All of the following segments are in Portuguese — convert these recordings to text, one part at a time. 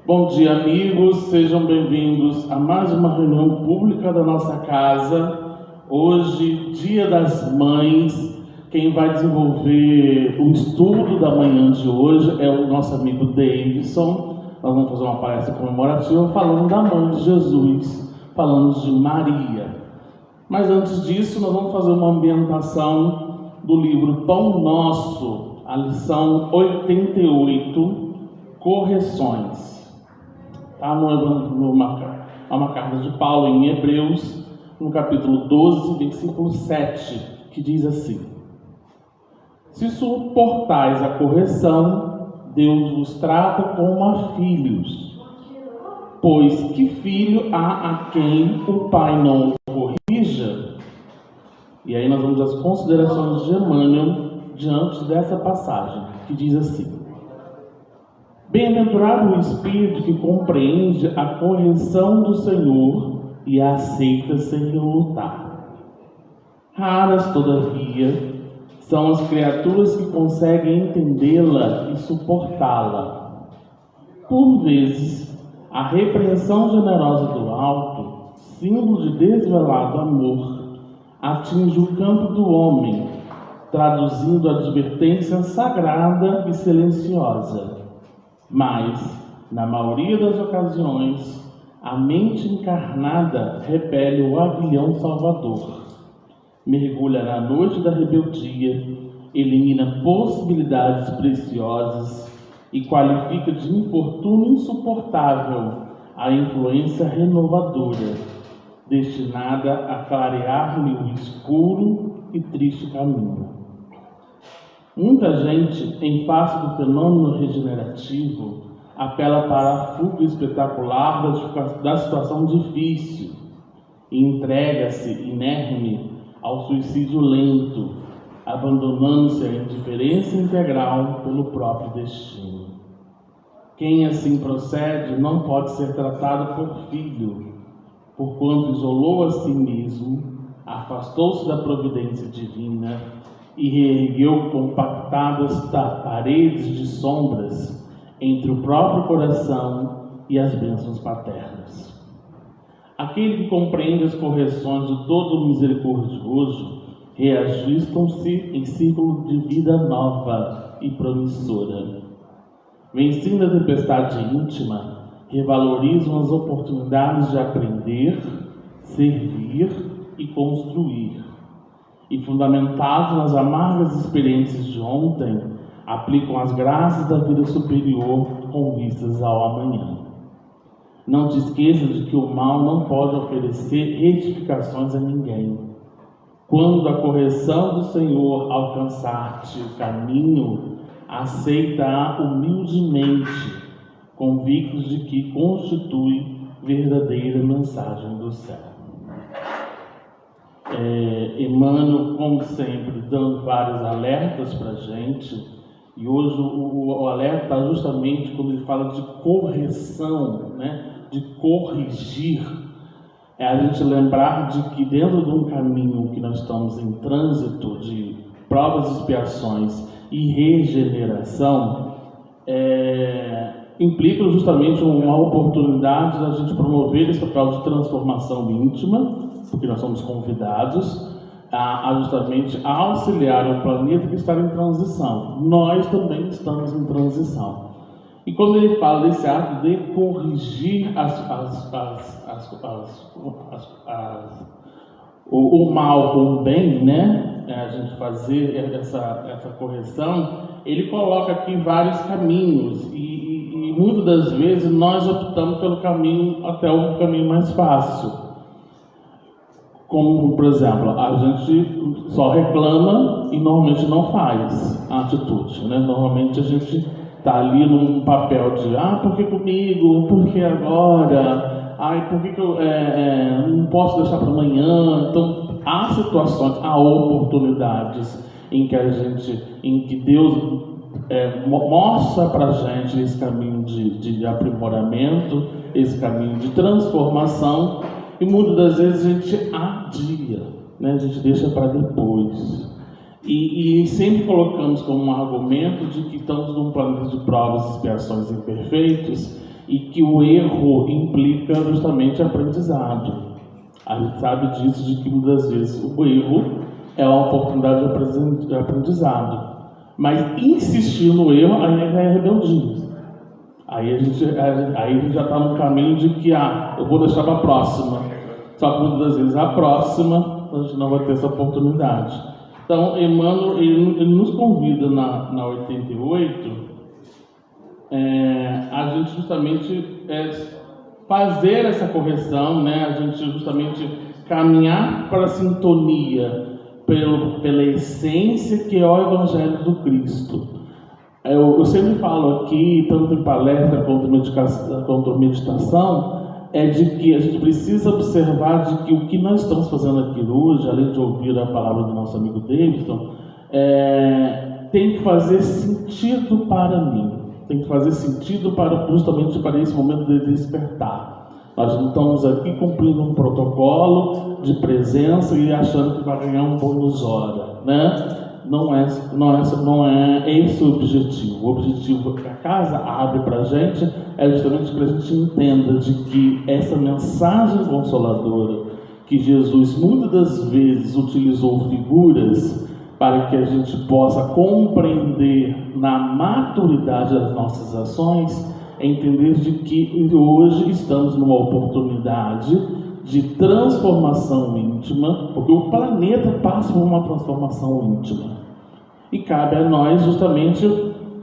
Bom dia, amigos, sejam bem-vindos a mais uma reunião pública da nossa casa. Hoje, Dia das Mães. Quem vai desenvolver o estudo da manhã de hoje é o nosso amigo Davidson. Nós vamos fazer uma palestra comemorativa falando da mãe de Jesus, falando de Maria. Mas antes disso, nós vamos fazer uma ambientação do livro Pão Nosso, a lição 88, Correções. Está uma carta de Paulo em Hebreus, no capítulo 12, versículo 7, que diz assim: Se suportais a correção, Deus vos trata como a filhos. Pois que filho há a quem o pai não corrija? E aí nós vamos às considerações de Emmanuel diante dessa passagem, que diz assim: Bem-aventurado o espírito que compreende a correção do Senhor e a aceita sem lutar. Raras, todavia, são as criaturas que conseguem entendê-la e suportá-la. Por vezes, a repreensão generosa do alto, símbolo de desvelado amor, atinge o campo do homem, traduzindo a advertência sagrada e silenciosa. Mas, na maioria das ocasiões, a mente encarnada repele o aguilhão salvador, mergulha na noite da rebeldia, elimina possibilidades preciosas e qualifica de infortúnio insuportável a influência renovadora, destinada a clarear-lhe o escuro e triste caminho. Muita gente, em face do fenômeno regenerativo, apela para a fuga espetacular da situação difícil e entrega-se inerme ao suicídio lento, abandonando-se à indiferença integral pelo próprio destino. Quem assim procede não pode ser tratado por filho, porquanto isolou a si mesmo, afastou-se da providência divina e reergueu compactadas paredes de sombras entre o próprio coração e as bênçãos paternas. Aquele que compreende as correções do todo misericordioso reajustam-se em círculo de vida nova e promissora. Vencendo a tempestade íntima, revalorizam as oportunidades de aprender, servir e construir. E fundamentados nas amargas experiências de ontem, aplicam as graças da vida superior com vistas ao amanhã. Não te esqueças de que o mal não pode oferecer retificações a ninguém. Quando a correção do Senhor alcançar-te o caminho, aceita-a humildemente, convictos de que constitui verdadeira mensagem do céu. Emmanuel, como sempre, dando vários alertas para a gente, e hoje o alerta está justamente quando ele fala de correção, né? De corrigir, é a gente lembrar de que dentro de um caminho que nós estamos em trânsito de provas e expiações e regeneração, implica justamente uma oportunidade da gente promover esse papel de transformação íntima, porque nós somos convidados a justamente auxiliar o planeta que está em transição. Nós também estamos em transição. E quando ele fala desse ato de corrigir o mal com o bem, né? A gente fazer essa correção, ele coloca aqui vários caminhos e muitas das vezes nós optamos pelo caminho, até o caminho mais fácil. Como, por exemplo, a gente só reclama e normalmente não faz a atitude, né? Normalmente a gente está ali num papel de por que comigo? Por que agora? Por que eu não posso deixar para amanhã? Então, há situações, há oportunidades em que Deus mostra para a gente esse caminho de aprimoramento, esse caminho de transformação, e muitas das vezes a gente adia, né? A gente deixa para depois. E sempre colocamos como um argumento de que estamos num planeta de provas e expiações imperfeitos e que o erro implica justamente aprendizado. A gente sabe disso, de que muitas vezes o erro é uma oportunidade de aprendizado. Mas insistir no erro aí é rebeldia. Aí a gente já está no caminho de que eu vou deixar para a próxima. Só que muitas vezes a próxima a gente não vai ter essa oportunidade. Então, Emmanuel, ele nos convida na 88 a gente justamente fazer essa correção, né? A gente justamente caminhar para a sintonia pela essência que é o Evangelho do Cristo. Eu sempre falo aqui, tanto em palestra quanto meditação, de que a gente precisa observar de que o que nós estamos fazendo aqui hoje, além de ouvir a palavra do nosso amigo Davidson, tem que fazer sentido para mim, tem que fazer sentido justamente para esse momento de despertar. Nós não estamos aqui cumprindo um protocolo de presença e achando que vai ganhar um bônus hora, né? Não é esse o objetivo. O objetivo que a casa abre para a gente é justamente que a gente entenda de que essa mensagem consoladora, que Jesus muitas das vezes utilizou figuras para que a gente possa compreender na maturidade das nossas ações, entender de que hoje estamos numa oportunidade de transformação íntima, porque o planeta passa por uma transformação íntima. E cabe a nós justamente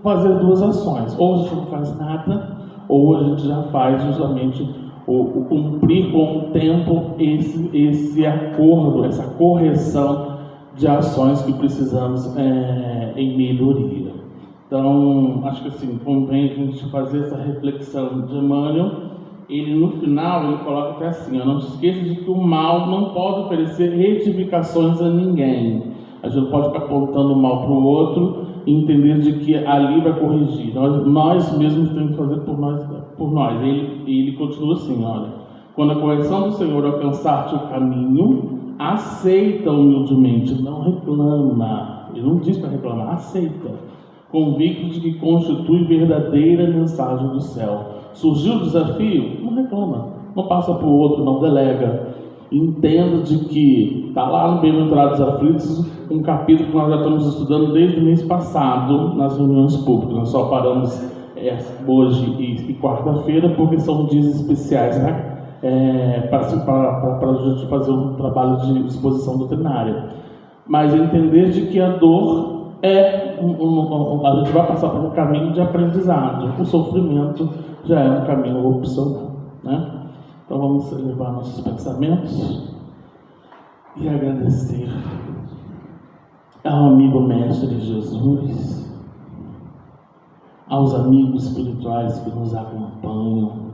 fazer duas ações. Ou a gente não faz nada, ou a gente já faz justamente o cumprir com o tempo esse acordo, essa correção de ações que precisamos em melhoria. Então, acho que assim, convém a gente fazer essa reflexão de Emmanuel. Ele, no final, ele coloca até assim: não te esqueça de que o mal não pode oferecer retificações a ninguém. A gente não pode ficar apontando o mal para o outro e entender de que ali vai corrigir. Nós mesmos temos que fazer por nós. Ele continua assim, olha: quando a correção do Senhor alcançar teu caminho, aceita humildemente, não reclama. Ele não diz para reclamar, aceita, convicto de que constitui verdadeira mensagem do céu. Surgiu o desafio? Não reclama, não passa para o outro, não delega. Entenda de que está lá no Bem-aventurados Aflitos, um capítulo que nós já estamos estudando desde o mês passado nas reuniões públicas. Nós só paramos hoje e quarta-feira porque são dias especiais, né? Para a gente fazer um trabalho de exposição doutrinária. Mas entender de que a dor a gente vai passar por um caminho de aprendizado. O sofrimento já é um caminho opcional, né? Então vamos elevar nossos pensamentos e agradecer ao amigo mestre Jesus, aos amigos espirituais que nos acompanham,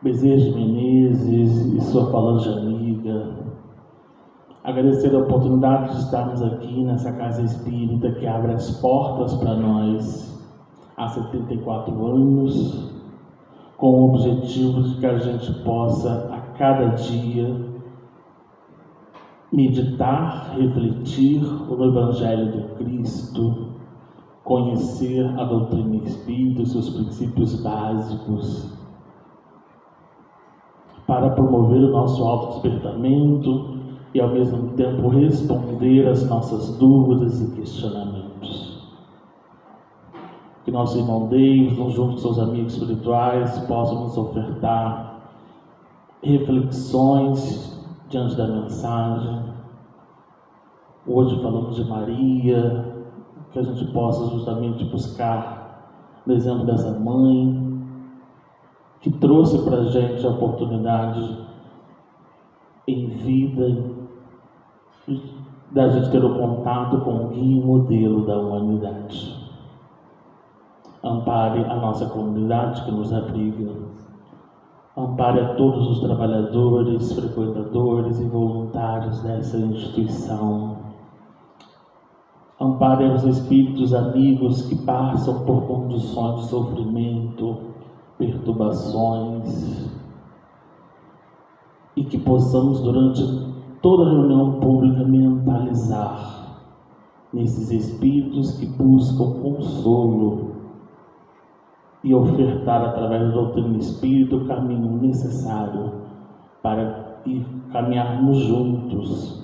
Bezerra de Menezes e sua falange amiga. Agradecer a oportunidade de estarmos aqui nessa casa espírita que abre as portas para nós há 74 anos, com o objetivo de que a gente possa a cada dia meditar, refletir no Evangelho do Cristo, conhecer a doutrina espírita, os seus princípios básicos, para promover o nosso autodespertamento e ao mesmo tempo responder às nossas dúvidas e questionamentos. Que nosso irmão Deus, junto com seus amigos espirituais, possam nos ofertar reflexões diante da mensagem. Hoje falamos de Maria, que a gente possa justamente buscar o exemplo dessa mãe, que trouxe para a gente a oportunidade em vida da gente ter o contato com o guia e modelo da humanidade. Ampare a nossa comunidade que nos abriga, ampare a todos os trabalhadores, frequentadores e voluntários dessa instituição, ampare os espíritos amigos que passam por condições de sofrimento, perturbações, e que possamos durante toda a reunião pública mentalizar nesses espíritos que buscam consolo, e ofertar através da doutrina espírita o caminho necessário para ir caminharmos juntos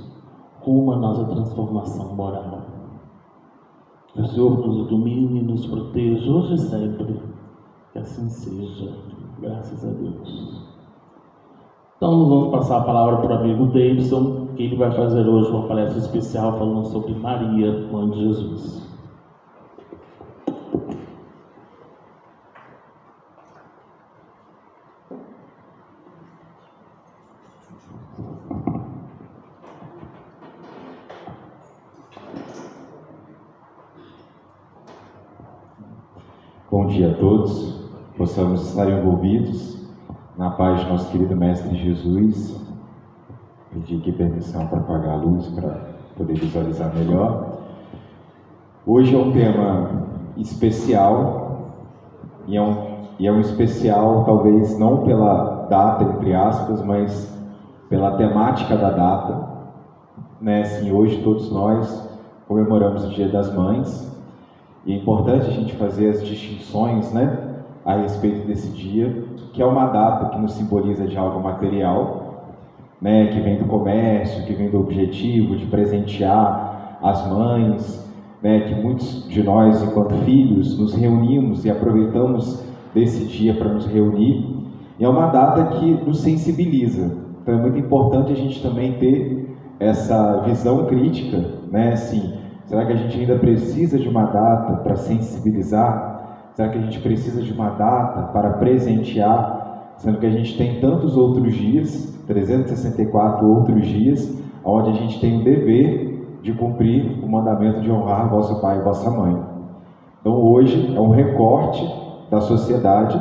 rumo à nossa transformação moral. Que o Senhor nos ilumine e nos proteja hoje e sempre, que assim seja, graças a Deus. Então nós vamos passar a palavra para o amigo Davidson, que ele vai fazer hoje uma palestra especial falando sobre Maria, Mãe de Jesus. Bom dia a todos, possamos estar envolvidos na paz de nosso querido Mestre Jesus. Pedir aqui permissão para apagar a luz para poder visualizar melhor. Hoje é um tema especial e é um especial talvez não pela data, entre aspas, mas pela temática da data, né? Assim, hoje todos nós comemoramos o Dia das Mães. E é importante a gente fazer as distinções, né, a respeito desse dia, que é uma data que nos simboliza de algo material, né, que vem do comércio, que vem do objetivo de presentear as mães, né, que muitos de nós, enquanto filhos, nos reunimos e aproveitamos desse dia para nos reunir. E é uma data que nos sensibiliza. Então é muito importante a gente também ter essa visão crítica, né, assim, será que a gente ainda precisa de uma data para sensibilizar? Será que a gente precisa de uma data para presentear? Sendo que a gente tem tantos outros dias, 364 outros dias, onde a gente tem o dever de cumprir o mandamento de honrar vosso pai e vossa mãe. Então hoje é um recorte da sociedade,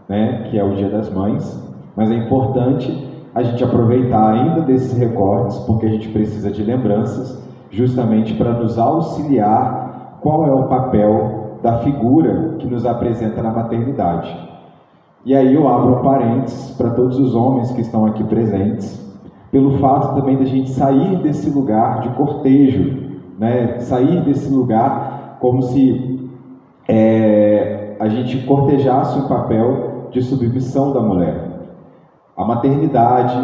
né, que é o Dia das Mães, mas é importante a gente aproveitar ainda desses recortes, porque a gente precisa de lembranças, justamente para nos auxiliar qual é o papel da figura que nos apresenta na maternidade. E aí eu abro um parênteses para todos os homens que estão aqui presentes, pelo fato também da gente sair desse lugar de cortejo, né? Sair desse lugar como se a gente cortejasse um papel de submissão da mulher. A maternidade,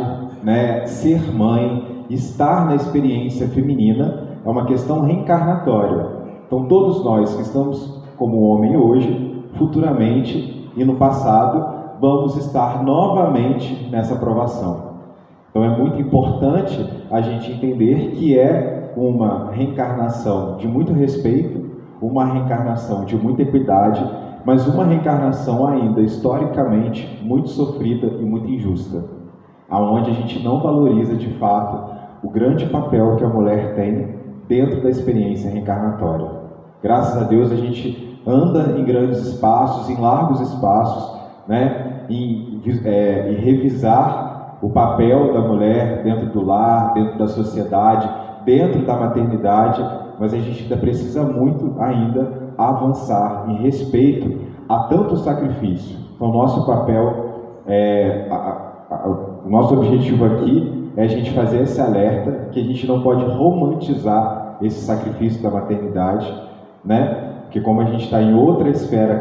né? Ser mãe, estar na experiência feminina é uma questão reencarnatória. Então todos nós que estamos como homem hoje, futuramente e no passado, vamos estar novamente nessa provação. Então é muito importante a gente entender que é uma reencarnação de muito respeito, uma reencarnação de muita equidade, mas uma reencarnação ainda historicamente muito sofrida e muito injusta, aonde a gente não valoriza de fato o grande papel que a mulher tem dentro da experiência reencarnatória. Graças a Deus a gente anda em grandes espaços, em largos espaços, né, e revisar o papel da mulher dentro do lar, dentro da sociedade, dentro da maternidade, mas a gente ainda precisa muito ainda avançar em respeito a tanto sacrifício. Então nosso papel, o nosso objetivo aqui é a gente fazer esse alerta que a gente não pode romantizar esse sacrifício da maternidade, né? Porque como a gente está em outra esfera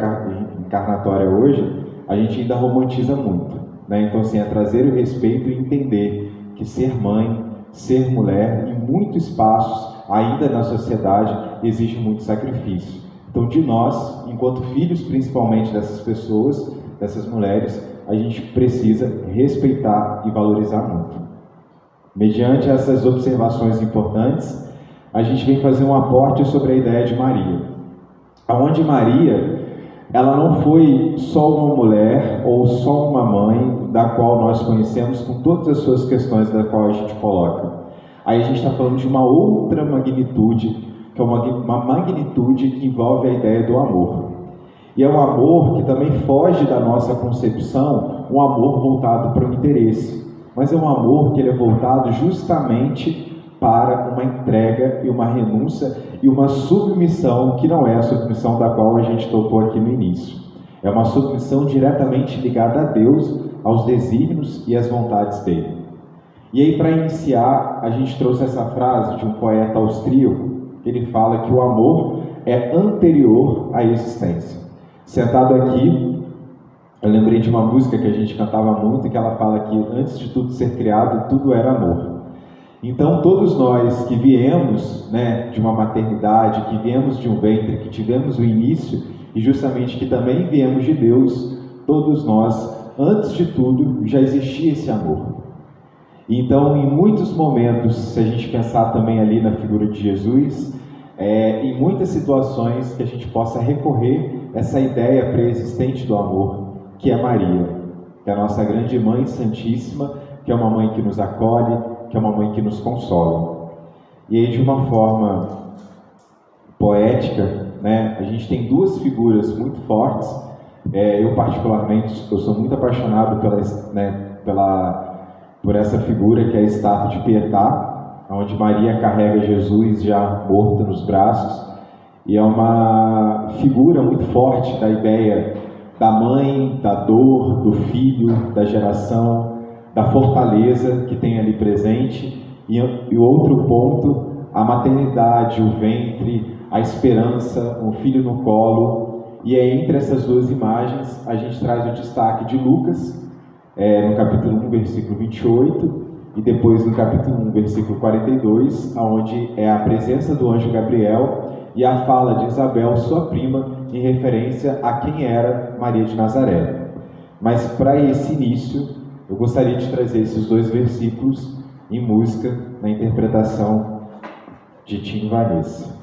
encarnatória hoje, a gente ainda romantiza muito, né? Então assim, é trazer o respeito e entender que ser mãe, ser mulher, em muitos espaços, ainda na sociedade, exige muito sacrifício. Então de nós, enquanto filhos principalmente dessas pessoas, dessas mulheres, a gente precisa respeitar e valorizar muito. Mediante essas observações importantes, a gente vem fazer um aporte sobre a ideia de Maria. Aonde Maria, ela não foi só uma mulher ou só uma mãe da qual nós conhecemos com todas as suas questões da qual a gente coloca. Aí a gente está falando de uma outra magnitude, que é uma magnitude que envolve a ideia do amor. E é um amor que também foge da nossa concepção, um amor voltado para o interesse. Mas é um amor que ele é voltado justamente para uma entrega e uma renúncia e uma submissão que não é a submissão da qual a gente tocou aqui no início. É uma submissão diretamente ligada a Deus, aos desígnios e às vontades dele. E aí, para iniciar, a gente trouxe essa frase de um poeta austríaco. Ele fala que o amor é anterior à existência. Sentado aqui, eu lembrei de uma música que a gente cantava muito, que ela fala que antes de tudo ser criado, tudo era amor. Então, todos nós que viemos, de uma maternidade, que viemos de um ventre, que tivemos o início e justamente que também viemos de Deus, todos nós, antes de tudo, já existia esse amor. Então, em muitos momentos, se a gente pensar também ali na figura de Jesus, em muitas situações que a gente possa recorrer a essa ideia pré-existente do amor, que é Maria, que é a nossa grande Mãe Santíssima, que é uma mãe que nos acolhe, que é uma mãe que nos consola. E aí, de uma forma poética, a gente tem duas figuras muito fortes. Eu particularmente, eu sou muito apaixonado por essa figura que é a estátua de Pietà, onde Maria carrega Jesus já morto nos braços, e é uma figura muito forte da ideia da mãe, da dor, do filho, da geração, da fortaleza que tem ali presente, e outro ponto, a maternidade, o ventre, a esperança, um filho no colo. E entre essas duas imagens a gente traz o destaque de Lucas, no capítulo 1, versículo 28, e depois no capítulo 1, versículo 42, onde é a presença do anjo Gabriel e a fala de Isabel, sua prima, em referência a quem era Maria de Nazaré. Mas para esse início, eu gostaria de trazer esses dois versículos em música, na interpretação de Tim Vanessa.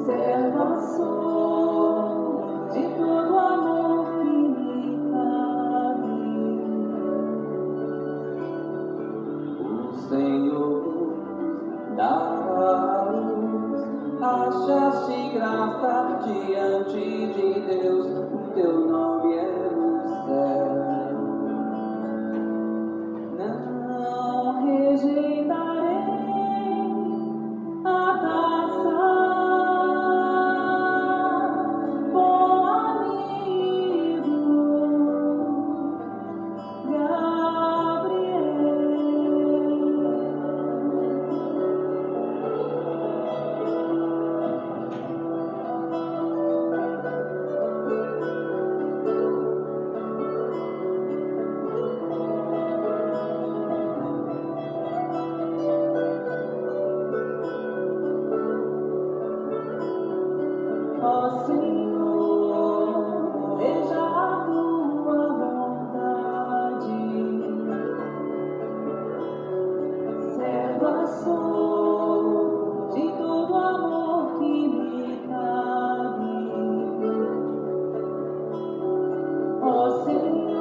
serva sou de todo amor que me cabe. O Senhor dará a luz, achaste graça diante de Deus, o teu nome é no céu. Não rejeitarei a taça, bom amigo Gabriel. Ó Senhor, seja a tua vontade, serva sou de todo amor que me cabe. Ó Senhor,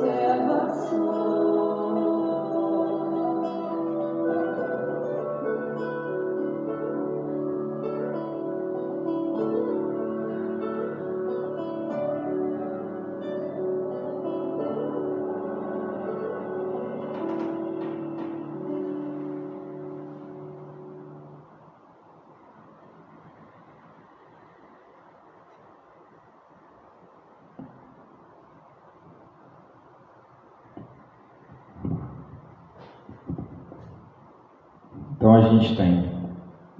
serva sou. Então a gente tem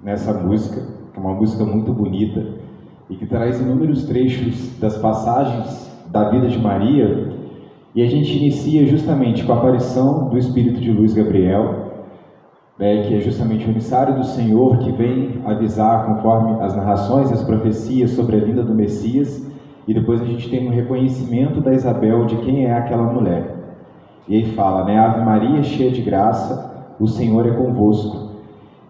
nessa música, que é uma música muito bonita e que traz inúmeros trechos das passagens da vida de Maria, e a gente inicia justamente com a aparição do Espírito de Luz Gabriel, que é justamente o emissário do Senhor que vem avisar conforme as narrações e as profecias sobre a vinda do Messias, e depois a gente tem um reconhecimento da Isabel de quem é aquela mulher. E aí fala, né, Ave Maria, cheia de graça, o Senhor é convosco.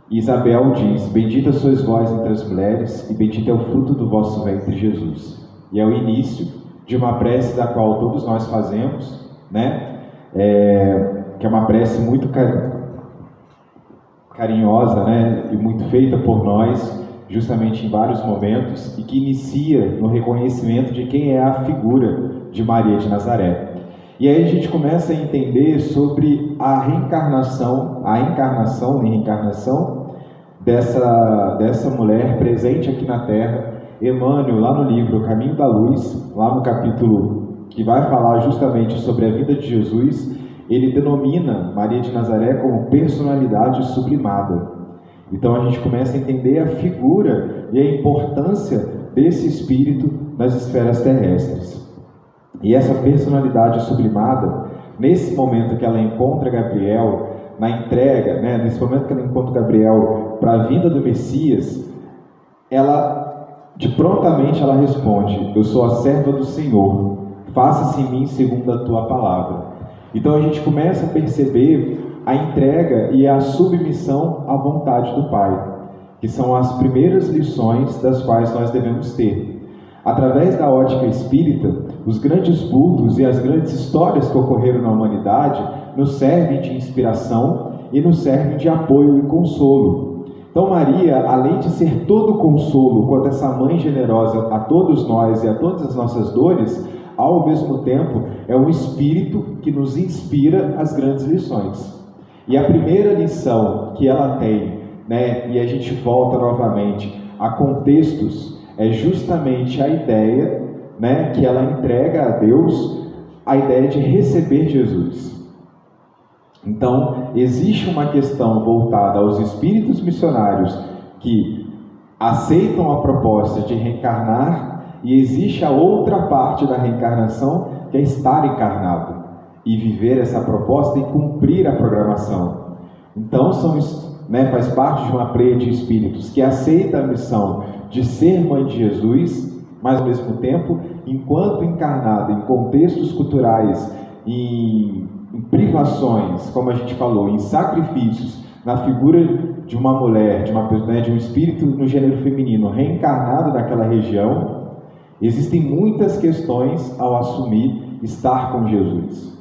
E Isabel diz, bendita sois vós entre as mulheres, e bendito é o fruto do vosso ventre, Jesus. E é o início de uma prece da qual todos nós fazemos, né, que é uma prece muito carinhosa, né, e muito feita por nós, justamente em vários momentos, e que inicia no reconhecimento de quem é a figura de Maria de Nazaré. E aí a gente começa a entender sobre a reencarnação dessa mulher presente aqui na Terra. Emmanuel, lá no livro Caminho da Luz, lá no capítulo que vai falar justamente sobre a vida de Jesus, ele denomina Maria de Nazaré como personalidade sublimada. Então a gente começa a entender a figura e a importância desse espírito nas esferas terrestres. E essa personalidade sublimada, nesse momento que ela encontra Gabriel, na entrega, né, nesse momento que ela encontra Gabriel para a vinda do Messias, prontamente ela responde, eu sou a serva do Senhor, faça-se em mim segundo a tua palavra. Então a gente começa a perceber a entrega e a submissão à vontade do Pai, que são as primeiras lições das quais nós devemos ter. Através da ótica espírita, os grandes vultos e as grandes histórias que ocorreram na humanidade nos servem de inspiração e nos servem de apoio e consolo. Então Maria, além de ser todo consolo quanto essa mãe generosa a todos nós e a todas as nossas dores, ao mesmo tempo é um espírito que nos inspira as grandes lições. E a primeira lição que ela tem, né, e a gente volta novamente a contextos, é justamente a ideia, né, que ela entrega a Deus, a ideia de receber Jesus. Então, existe uma questão voltada aos espíritos missionários que aceitam a proposta de reencarnar, e existe a outra parte da reencarnação, que é estar encarnado e viver essa proposta e cumprir a programação. Então, faz parte de uma pleia de espíritos que aceita a missão de ser mãe de Jesus, mas ao mesmo tempo, enquanto encarnada em contextos culturais, em em privações, como a gente falou, em sacrifícios, na figura de uma mulher, de um espírito no gênero feminino reencarnado naquela região, existem muitas questões ao assumir estar com Jesus.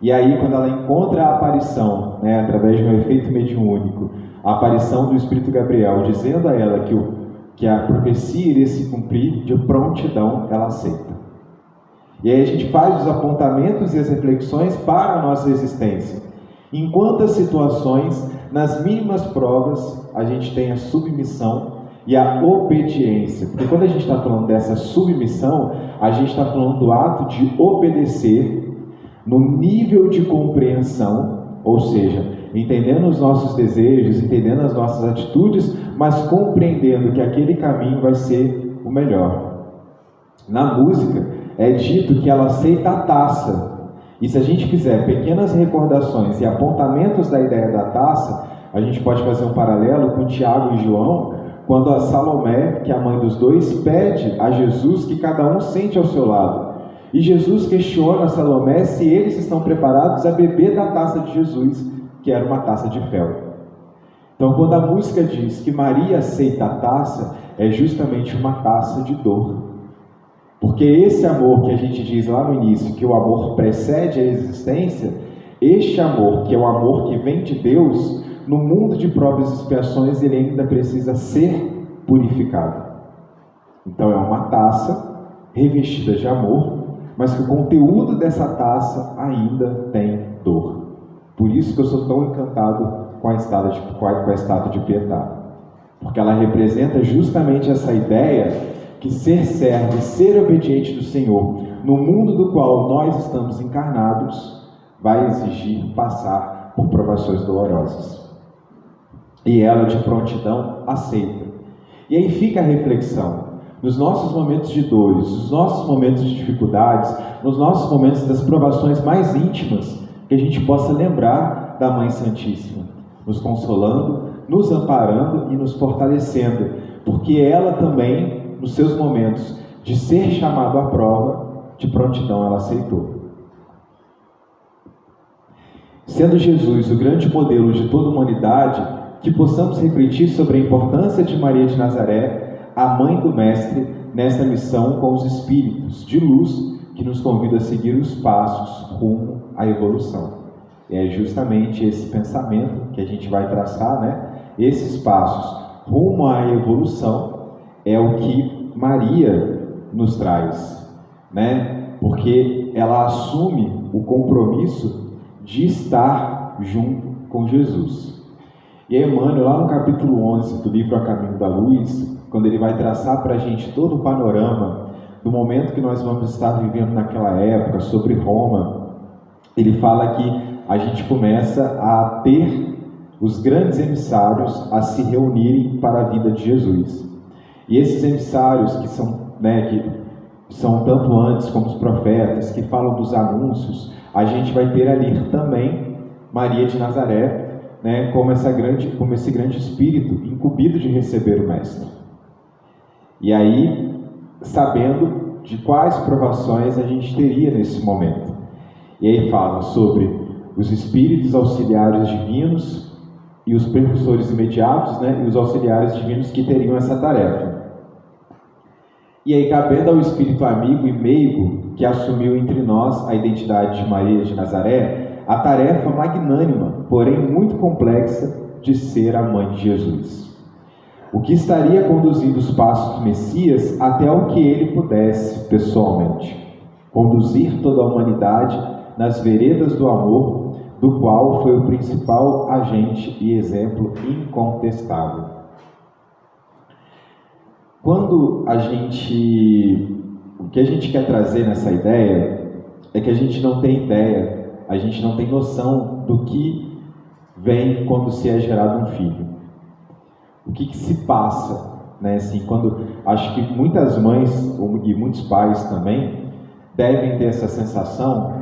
E aí, quando ela encontra a aparição, através de um efeito mediúnico, a aparição do Espírito Gabriel, dizendo a ela que a profecia iria se cumprir, de prontidão ela aceita. E aí a gente faz os apontamentos e as reflexões para a nossa existência. Em quantas situações, nas mínimas provas, a gente tem a submissão e a obediência. Porque quando a gente está falando dessa submissão, a gente está falando do ato de obedecer no nível de compreensão, ou seja, entendendo os nossos desejos, entendendo as nossas atitudes, mas compreendendo que aquele caminho vai ser o melhor. Na música, é dito que ela aceita a taça. E se a gente fizer pequenas recordações e apontamentos da ideia da taça, a gente pode fazer um paralelo com Tiago e João, quando a Salomé, que é a mãe dos dois, pede a Jesus que cada um sente ao seu lado. E Jesus questiona a Salomé se eles estão preparados a beber da taça de Jesus, que era uma taça de fel. Então, quando a música diz que Maria aceita a taça, é justamente uma taça de dor. Porque esse amor que a gente diz lá no início, que o amor precede a existência, este amor, que é o amor que vem de Deus, no mundo de provas e expiações, ele ainda precisa ser purificado. Então é uma taça revestida de amor, mas que o conteúdo dessa taça ainda tem dor. Por isso que eu sou tão encantado com a estátua de Pietà. Porque ela representa justamente essa ideia que ser servo, ser obediente do Senhor, no mundo do qual nós estamos encarnados, vai exigir passar por provações dolorosas. E ela, de prontidão, aceita. E aí fica a reflexão. Nos nossos momentos de dores, nos nossos momentos de dificuldades, nos nossos momentos das provações mais íntimas, que a gente possa lembrar da Mãe Santíssima, nos consolando, nos amparando e nos fortalecendo, porque ela também, nos seus momentos de ser chamado à prova, de prontidão ela aceitou. Sendo Jesus o grande modelo de toda a humanidade, que possamos refletir sobre a importância de Maria de Nazaré, a mãe do Mestre, nesta missão com os espíritos de luz que nos convida a seguir os passos rumo à evolução. E é justamente esse pensamento que a gente vai traçar, Esses passos rumo à evolução é o que Maria nos traz, Porque ela assume o compromisso de estar junto com Jesus. E Emmanuel, lá no capítulo 11 do livro A Caminho da Luz, quando ele vai traçar para a gente todo o panorama do momento que nós vamos estar vivendo naquela época, sobre Roma, ele fala que a gente começa a ter os grandes emissários a se reunirem para a vida de Jesus. E esses emissários que são tanto antes como os profetas, que falam dos anúncios, a gente vai ter ali também Maria de Nazaré, como esse grande espírito incumbido de receber o Mestre. E aí, sabendo de quais provações a gente teria nesse momento. E aí fala sobre os espíritos auxiliares divinos e os precursores imediatos, e os auxiliares divinos que teriam essa tarefa. E aí, cabendo ao espírito amigo e meigo que assumiu entre nós a identidade de Maria de Nazaré, a tarefa magnânima, porém muito complexa, de ser a mãe de Jesus. O que estaria conduzindo os passos do Messias até o que ele pudesse, pessoalmente, conduzir toda a humanidade nas veredas do amor, do qual foi o principal agente e exemplo incontestável. O que a gente quer trazer nessa ideia é que a gente não tem ideia, a gente não tem noção do que vem quando se é gerado um filho. O que se passa, quando acho que muitas mães e muitos pais também devem ter essa sensação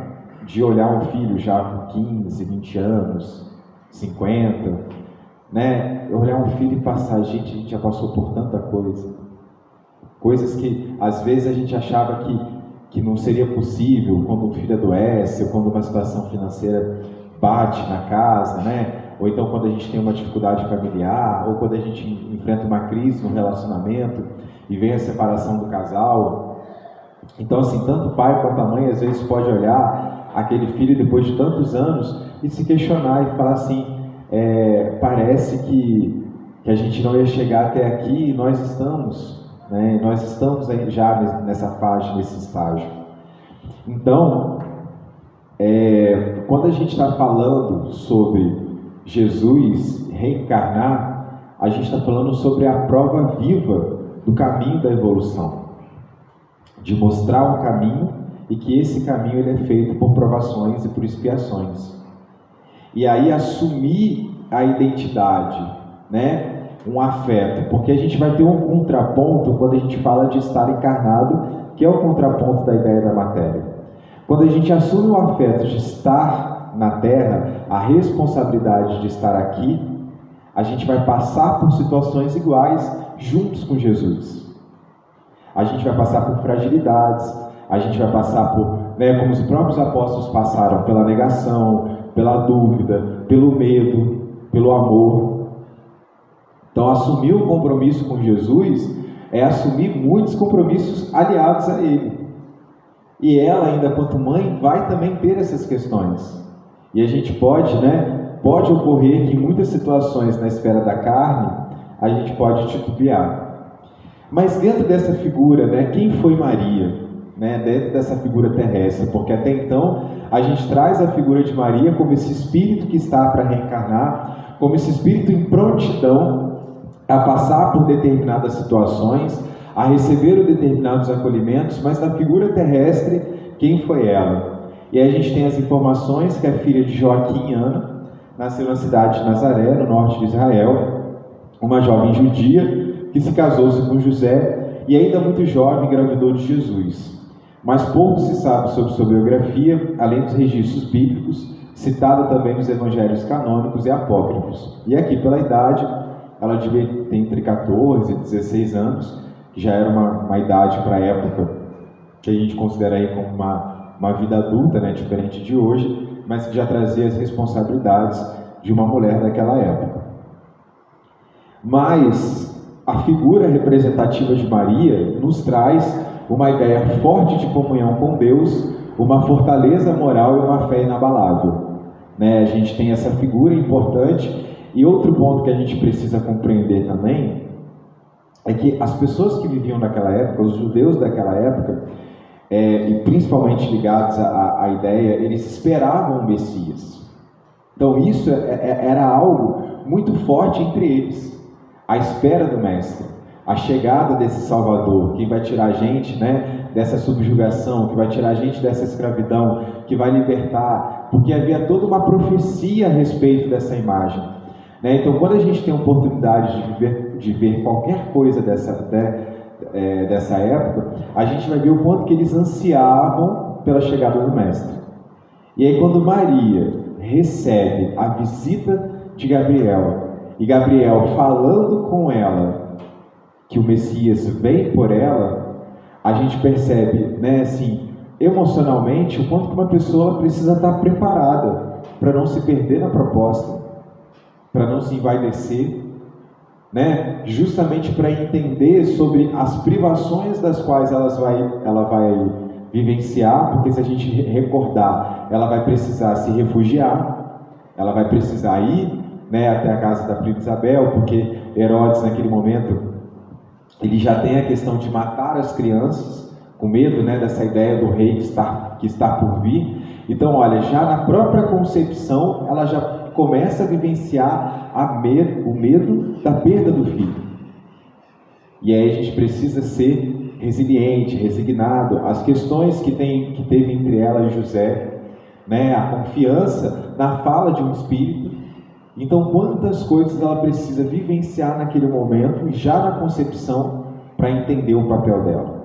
de olhar um filho já com 15, 20 anos, 50, olhar um filho e passar, a gente já passou por tanta coisa. Coisas que às vezes a gente achava que não seria possível quando um filho adoece, ou quando uma situação financeira bate na casa, né? Ou então quando a gente tem uma dificuldade familiar, ou quando a gente enfrenta uma crise no relacionamento e vem a separação do casal. Então, assim, tanto o pai quanto a mãe às vezes pode olhar aquele filho depois de tantos anos e se questionar e falar assim, parece que a gente não ia chegar até aqui e nós estamos, né? Nós estamos aí já nessa fase, nesse estágio. Então, quando a gente está falando sobre Jesus reencarnar, a gente está falando sobre a prova viva do caminho da evolução, de mostrar um caminho e que esse caminho ele é feito por provações e por expiações. E aí assumir a identidade, né? Um afeto, porque a gente vai ter um contraponto quando a gente fala de estar encarnado, que é o contraponto da ideia da matéria. Quando a gente assume o afeto de estar na Terra, a responsabilidade de estar aqui, a gente vai passar por situações iguais juntos com Jesus. A gente vai passar por fragilidades, a gente vai passar por, né, como os próprios apóstolos passaram, pela negação, pela dúvida, pelo medo, pelo amor. Então, assumir o compromisso com Jesus é assumir muitos compromissos aliados a Ele. E ela, ainda quanto mãe, vai também ter essas questões. E a gente pode, né, pode ocorrer que em muitas situações na esfera da carne, a gente pode titubear. Mas dentro dessa figura, né, quem foi Maria? Né, dentro dessa figura terrestre, porque até então a gente traz a figura de Maria como esse espírito que está para reencarnar, como esse espírito em prontidão a passar por determinadas situações, a receber determinados acolhimentos, mas na figura terrestre, quem foi ela? E aí a gente tem as informações que a filha de Joaquim e Ana nasceu na cidade de Nazaré, no norte de Israel, uma jovem judia que se casou-se com José e ainda muito jovem engravidou de Jesus. Mas pouco se sabe sobre sua biografia, além dos registros bíblicos, citada também nos evangelhos canônicos e apócrifos. E aqui, pela idade, ela devia ter entre 14 e 16 anos, que já era uma idade para a época que a gente considera aí como uma vida adulta, né, diferente de hoje, mas que já trazia as responsabilidades de uma mulher daquela época. Mas a figura representativa de Maria nos traz uma ideia forte de comunhão com Deus, uma fortaleza moral e uma fé inabalável. Né? A gente tem essa figura importante. E outro ponto que a gente precisa compreender também é que as pessoas que viviam naquela época, os judeus daquela época, e principalmente ligados à ideia, eles esperavam o Messias. Então isso era algo muito forte entre eles, a espera do Mestre, a chegada desse Salvador, que vai tirar a gente, né, dessa subjugação, que vai tirar a gente dessa escravidão, que vai libertar, porque havia toda uma profecia a respeito dessa imagem. Né? Então, quando a gente tem a oportunidade de ver qualquer coisa dessa época, a gente vai ver o quanto que eles ansiavam pela chegada do Mestre. E aí, quando Maria recebe a visita de Gabriel, e Gabriel falando com ela que o Messias vem por ela, a gente percebe, né, assim, emocionalmente, o quanto que uma pessoa precisa estar preparada para não se perder na proposta, para não se envaidecer, né, justamente para entender sobre as privações das quais ela vai vivenciar, porque se a gente recordar, ela vai precisar se refugiar, ela vai precisar ir, né, até a casa da prima Isabel, porque Herodes naquele momento ele já tem a questão de matar as crianças, com medo, né, dessa ideia do rei que está por vir. Então, olha, já na própria concepção, ela já começa a vivenciar o medo da perda do filho. E aí a gente precisa ser resiliente, resignado às questões que teve entre ela e José, né, a confiança na fala de um espírito. Então, quantas coisas ela precisa vivenciar naquele momento, já na concepção, para entender o papel dela.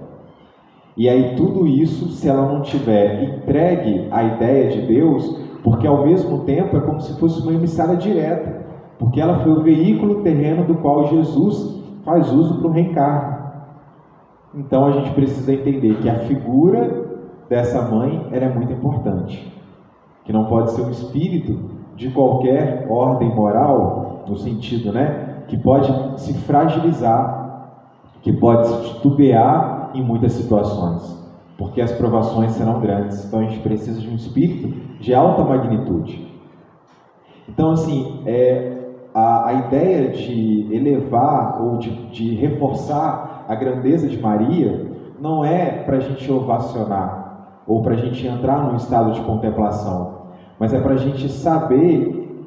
E aí tudo isso, se ela não tiver entregue à ideia de Deus, porque ao mesmo tempo é como se fosse uma emissária direta, porque ela foi o veículo terreno do qual Jesus faz uso para o reencarne. Então a gente precisa entender que a figura dessa mãe ela é muito importante, que não pode ser um espírito de qualquer ordem moral, no sentido, né, que pode se fragilizar, que pode se titubear em muitas situações, porque as provações serão grandes. Então a gente precisa de um espírito de alta magnitude. Então, assim, a ideia de elevar ou de reforçar a grandeza de Maria não é para a gente ovacionar ou para a gente entrar num estado de contemplação, mas é para a gente saber,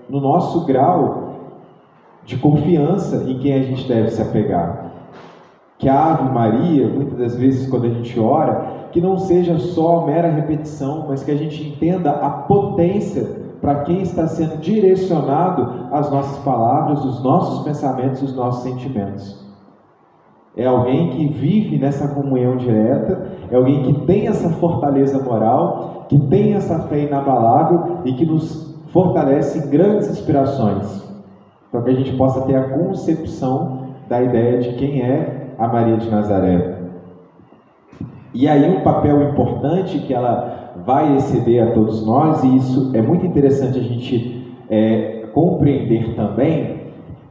no nosso grau de confiança em quem a gente deve se apegar. Que a Ave Maria, muitas das vezes quando a gente ora, que não seja só mera repetição, mas que a gente entenda a potência para quem está sendo direcionado as nossas palavras, os nossos pensamentos, os nossos sentimentos. É alguém que vive nessa comunhão direta, é alguém que tem essa fortaleza moral, que tem essa fé inabalável e que nos fortalece em grandes inspirações. Então que a gente possa ter a concepção da ideia de quem é a Maria de Nazaré. E aí um papel importante que ela vai exceder a todos nós, e isso é muito interessante a gente compreender também,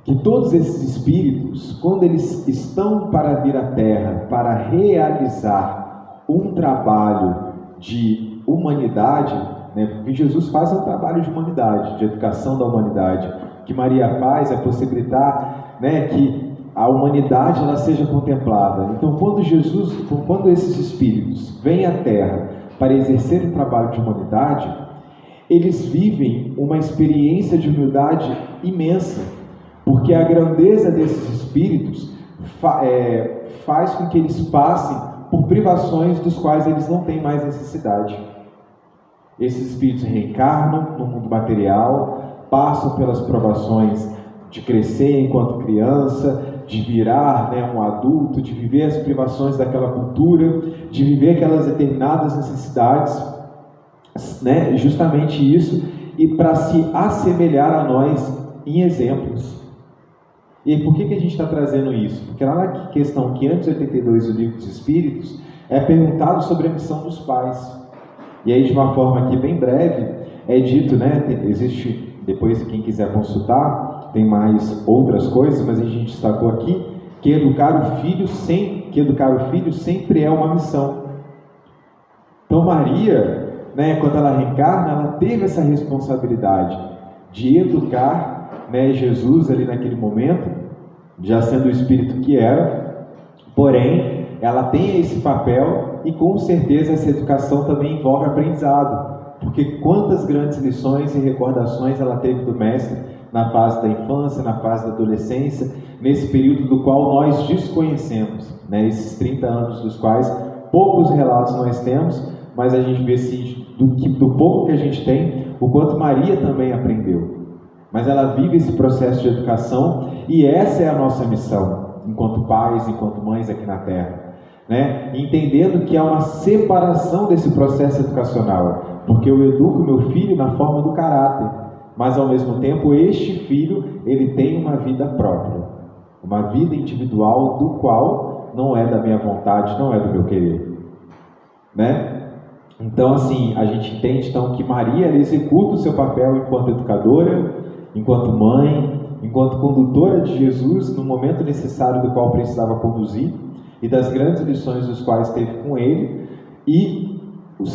que todos esses espíritos, quando eles estão para vir à Terra, para realizar um trabalho de humanidade, né, porque Jesus faz um trabalho de humanidade, de educação da humanidade, o que Maria faz é possibilitar, né, que a humanidade ela seja contemplada. Então, quando esses espíritos vêm à Terra para exercer um trabalho de humanidade, eles vivem uma experiência de humildade imensa, porque a grandeza desses espíritos faz com que eles passem por privações dos quais eles não têm mais necessidade. Esses espíritos reencarnam no mundo material, passam pelas provações de crescer enquanto criança, de virar, né, um adulto, de viver as privações daquela cultura, de viver aquelas determinadas necessidades, né, justamente isso, e para se assemelhar a nós em exemplos. E por que a gente está trazendo isso? Porque lá na questão 582 do Livro dos Espíritos é perguntado sobre a missão dos pais. E aí, de uma forma aqui bem breve, é dito, né, existe, depois quem quiser consultar, tem mais outras coisas, mas a gente destacou aqui que educar o filho sempre é uma missão. Então Maria, né, quando ela reencarna, ela teve essa responsabilidade de educar, né, Jesus ali naquele momento, já sendo o espírito que era, porém ela tem esse papel e com certeza essa educação também envolve aprendizado, porque quantas grandes lições e recordações ela teve do mestre na fase da infância, na fase da adolescência, nesse período do qual nós desconhecemos, né? Esses 30 anos dos quais poucos relatos nós temos, mas a gente vê sim, do pouco que a gente tem, o quanto Maria também aprendeu. Mas ela vive esse processo de educação e essa é a nossa missão, enquanto pais, enquanto mães aqui na Terra, né? Entendendo que há uma separação desse processo educacional, porque eu educo meu filho na forma do caráter, mas ao mesmo tempo este filho ele tem uma vida própria, uma vida individual do qual não é da minha vontade, não é do meu querer, né? Então assim, a gente entende então que Maria ela executa o seu papel enquanto educadora, enquanto mãe, enquanto condutora de Jesus no momento necessário do qual precisava conduzir e das grandes lições dos quais teve com ele, e o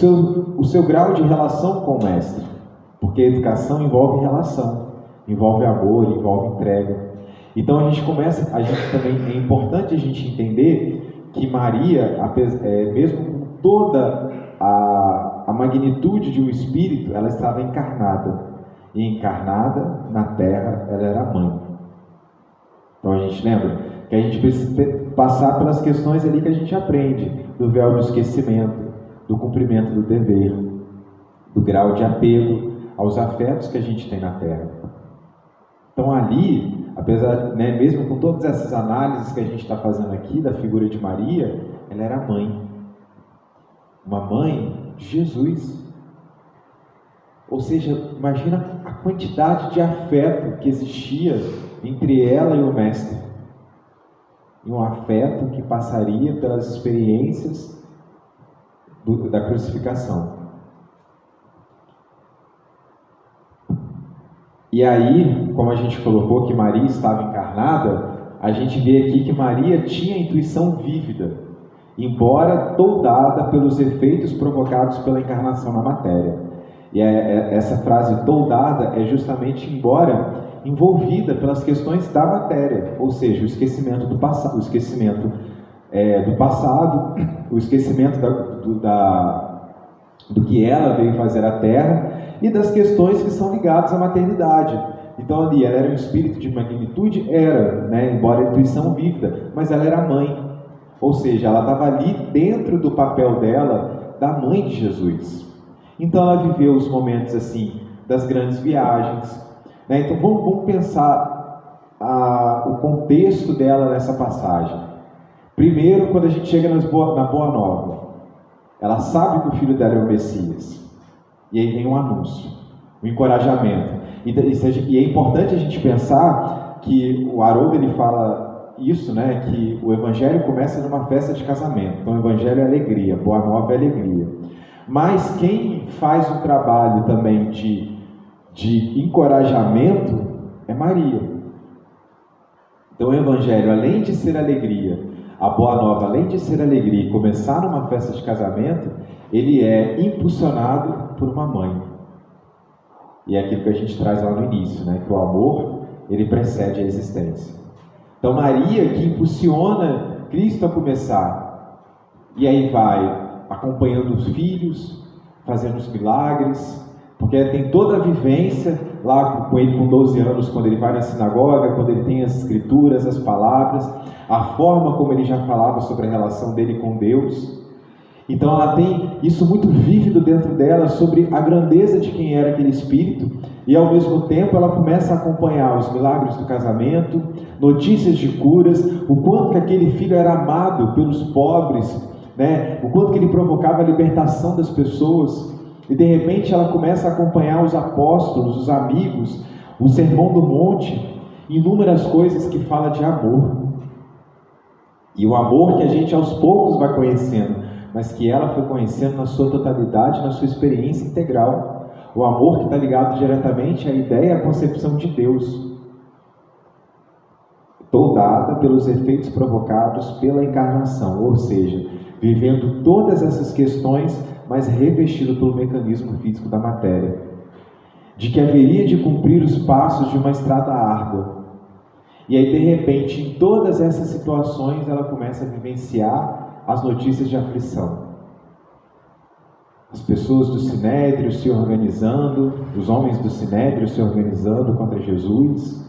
seu grau de relação com o mestre. Porque a educação envolve relação, envolve amor, envolve entrega. Então a gente também é importante a gente entender que Maria, mesmo com toda a magnitude de um espírito, ela estava encarnada. E encarnada na Terra, ela era mãe. Então a gente lembra que a gente precisa passar pelas questões ali que a gente aprende, do véu do esquecimento, do cumprimento do dever, do grau de apego aos afetos que a gente tem na Terra. Então ali, apesar, né, mesmo com todas essas análises que a gente está fazendo aqui da figura de Maria, ela era mãe. Uma mãe de Jesus. Ou seja, imagina a quantidade de afeto que existia entre ela e o mestre. E um afeto que passaria pelas experiências da crucificação. E aí, como a gente colocou que Maria estava encarnada, a gente vê aqui que Maria tinha intuição vívida, embora toldada pelos efeitos provocados pela encarnação na matéria. E essa frase toldada é justamente embora envolvida pelas questões da matéria, ou seja, o esquecimento do passado, o esquecimento do que ela veio fazer à Terra e das questões que são ligadas à maternidade. Então ali, ela era um espírito de magnitude? Era, né? Embora a intuição vívida, mas ela era mãe. Ou seja, ela estava ali dentro do papel dela, da mãe de Jesus. Então ela viveu os momentos assim, das grandes viagens. Né? Então vamos pensar o contexto dela nessa passagem. Primeiro, quando a gente chega na Boa Nova, ela sabe que o filho dela é o Messias. E aí vem um anúncio, um encorajamento. E é importante a gente pensar que o Haroldo ele fala isso, né? Que o Evangelho começa numa festa de casamento. Então o Evangelho é alegria, Boa Nova é alegria. Mas quem faz um trabalho também de encorajamento é Maria. Então o Evangelho, além de ser alegria, a Boa Nova, além de ser alegria e começar numa festa de casamento, ele é impulsionado por uma mãe. E é aquilo que a gente traz lá no início, né? Que o amor, ele precede a existência. Então Maria que impulsiona Cristo a começar. E aí vai acompanhando os filhos, fazendo os milagres, porque tem toda a vivência lá com ele com 12 anos, quando ele vai na sinagoga, quando ele tem as escrituras, as palavras, a forma como ele já falava sobre a relação dele com Deus. Então ela tem isso muito vívido dentro dela sobre a grandeza de quem era aquele espírito, e ao mesmo tempo ela começa a acompanhar os milagres do casamento, notícias de curas, o quanto que aquele filho era amado pelos pobres, né? O quanto que ele provocava a libertação das pessoas. E de repente ela começa a acompanhar os apóstolos, os amigos, o Sermão do Monte, inúmeras coisas que fala de amor. E o amor que a gente aos poucos vai conhecendo, mas que ela foi conhecendo na sua totalidade, na sua experiência integral. O amor que está ligado diretamente à ideia e à concepção de Deus, toldada pelos efeitos provocados pela encarnação, ou seja, vivendo todas essas questões, mas revestido pelo mecanismo físico da matéria, de que haveria de cumprir os passos de uma estrada árdua. E aí, de repente, em todas essas situações, ela começa a vivenciar as notícias de aflição. As pessoas do Sinédrio se organizando, os homens do Sinédrio se organizando contra Jesus,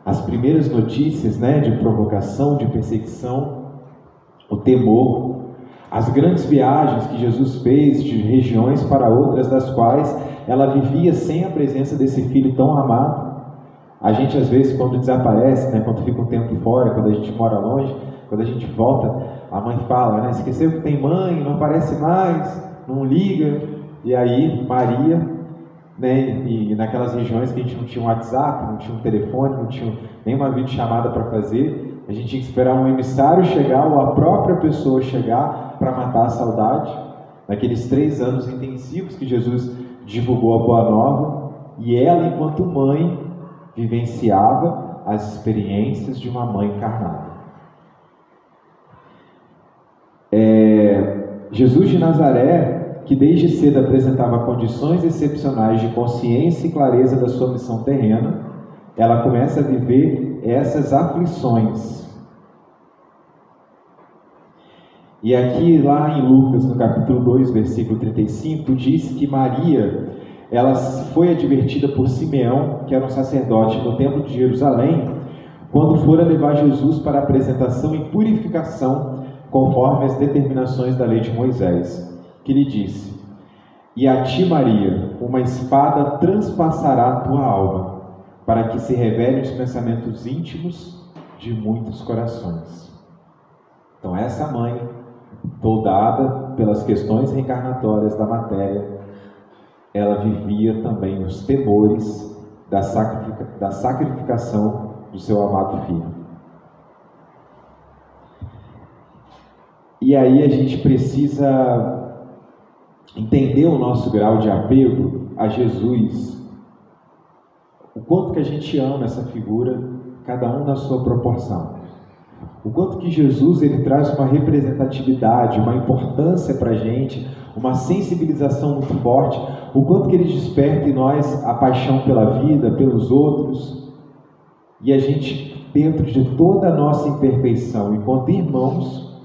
as primeiras notícias, né, de provocação, de perseguição, o temor, as grandes viagens que Jesus fez de regiões para outras, das quais ela vivia sem a presença desse filho tão amado. A gente às vezes quando desaparece, né, quando fica um tempo fora, quando a gente mora longe, quando a gente volta, a mãe fala, né, esqueceu que tem mãe, não aparece mais, não liga. E aí Maria, né, e naquelas regiões que a gente não tinha um WhatsApp, não tinha um telefone, não tinha nenhuma videochamada para fazer, a gente tinha que esperar um emissário chegar ou a própria pessoa chegar para matar a saudade. Naqueles 3 anos intensivos que Jesus divulgou a Boa Nova, e ela, enquanto mãe, vivenciava as experiências de uma mãe encarnada. Jesus de Nazaré, que desde cedo apresentava condições excepcionais de consciência e clareza da sua missão terrena, ela começa a viver essas aflições. E aqui, lá em Lucas, no capítulo 2, versículo 35, diz que Maria, ela foi advertida por Simeão, que era um sacerdote no templo de Jerusalém, quando fora levar Jesus para apresentação e purificação, conforme as determinações da lei de Moisés, que lhe disse: "E a ti, Maria, uma espada transpassará a tua alma, para que se revelem os pensamentos íntimos de muitos corações." Então essa mãe, toldada pelas questões reencarnatórias da matéria, ela vivia também os temores da sacrificação do seu amado filho. E aí a gente precisa entender o nosso grau de apego a Jesus, o quanto que a gente ama essa figura, cada um na sua proporção. O quanto que Jesus ele traz uma representatividade, uma importância para a gente, uma sensibilização muito forte, o quanto que ele desperta em nós a paixão pela vida, pelos outros, e a gente, dentro de toda a nossa imperfeição, enquanto irmãos,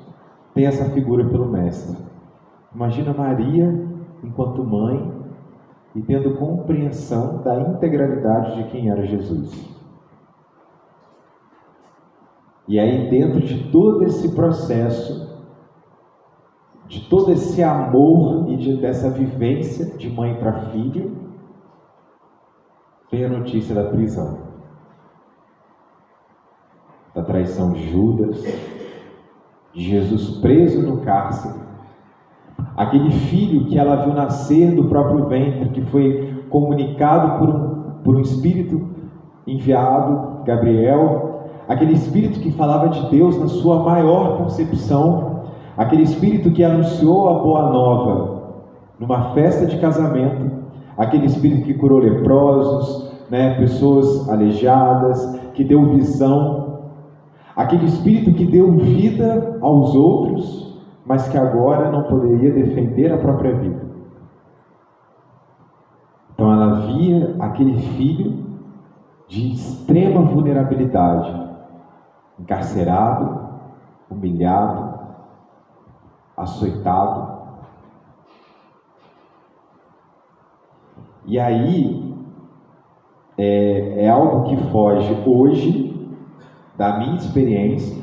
tem essa figura pelo Mestre. Imagina Maria, enquanto mãe, e tendo compreensão da integralidade de quem era Jesus. E aí, dentro de todo esse processo, de todo esse amor e dessa vivência de mãe para filho, vem a notícia da prisão, da traição de Judas, de Jesus preso no cárcere, aquele filho que ela viu nascer do próprio ventre, que foi comunicado por um espírito enviado, Gabriel, aquele espírito que falava de Deus na sua maior concepção, aquele espírito que anunciou a boa nova numa festa de casamento, aquele espírito que curou leprosos, pessoas aleijadas, que deu visão, aquele espírito que deu vida aos outros, mas que agora não poderia defender a própria vida. Então ela via aquele filho de extrema vulnerabilidade, encarcerado, humilhado, açoitado. E aí é algo que foge hoje da minha experiência,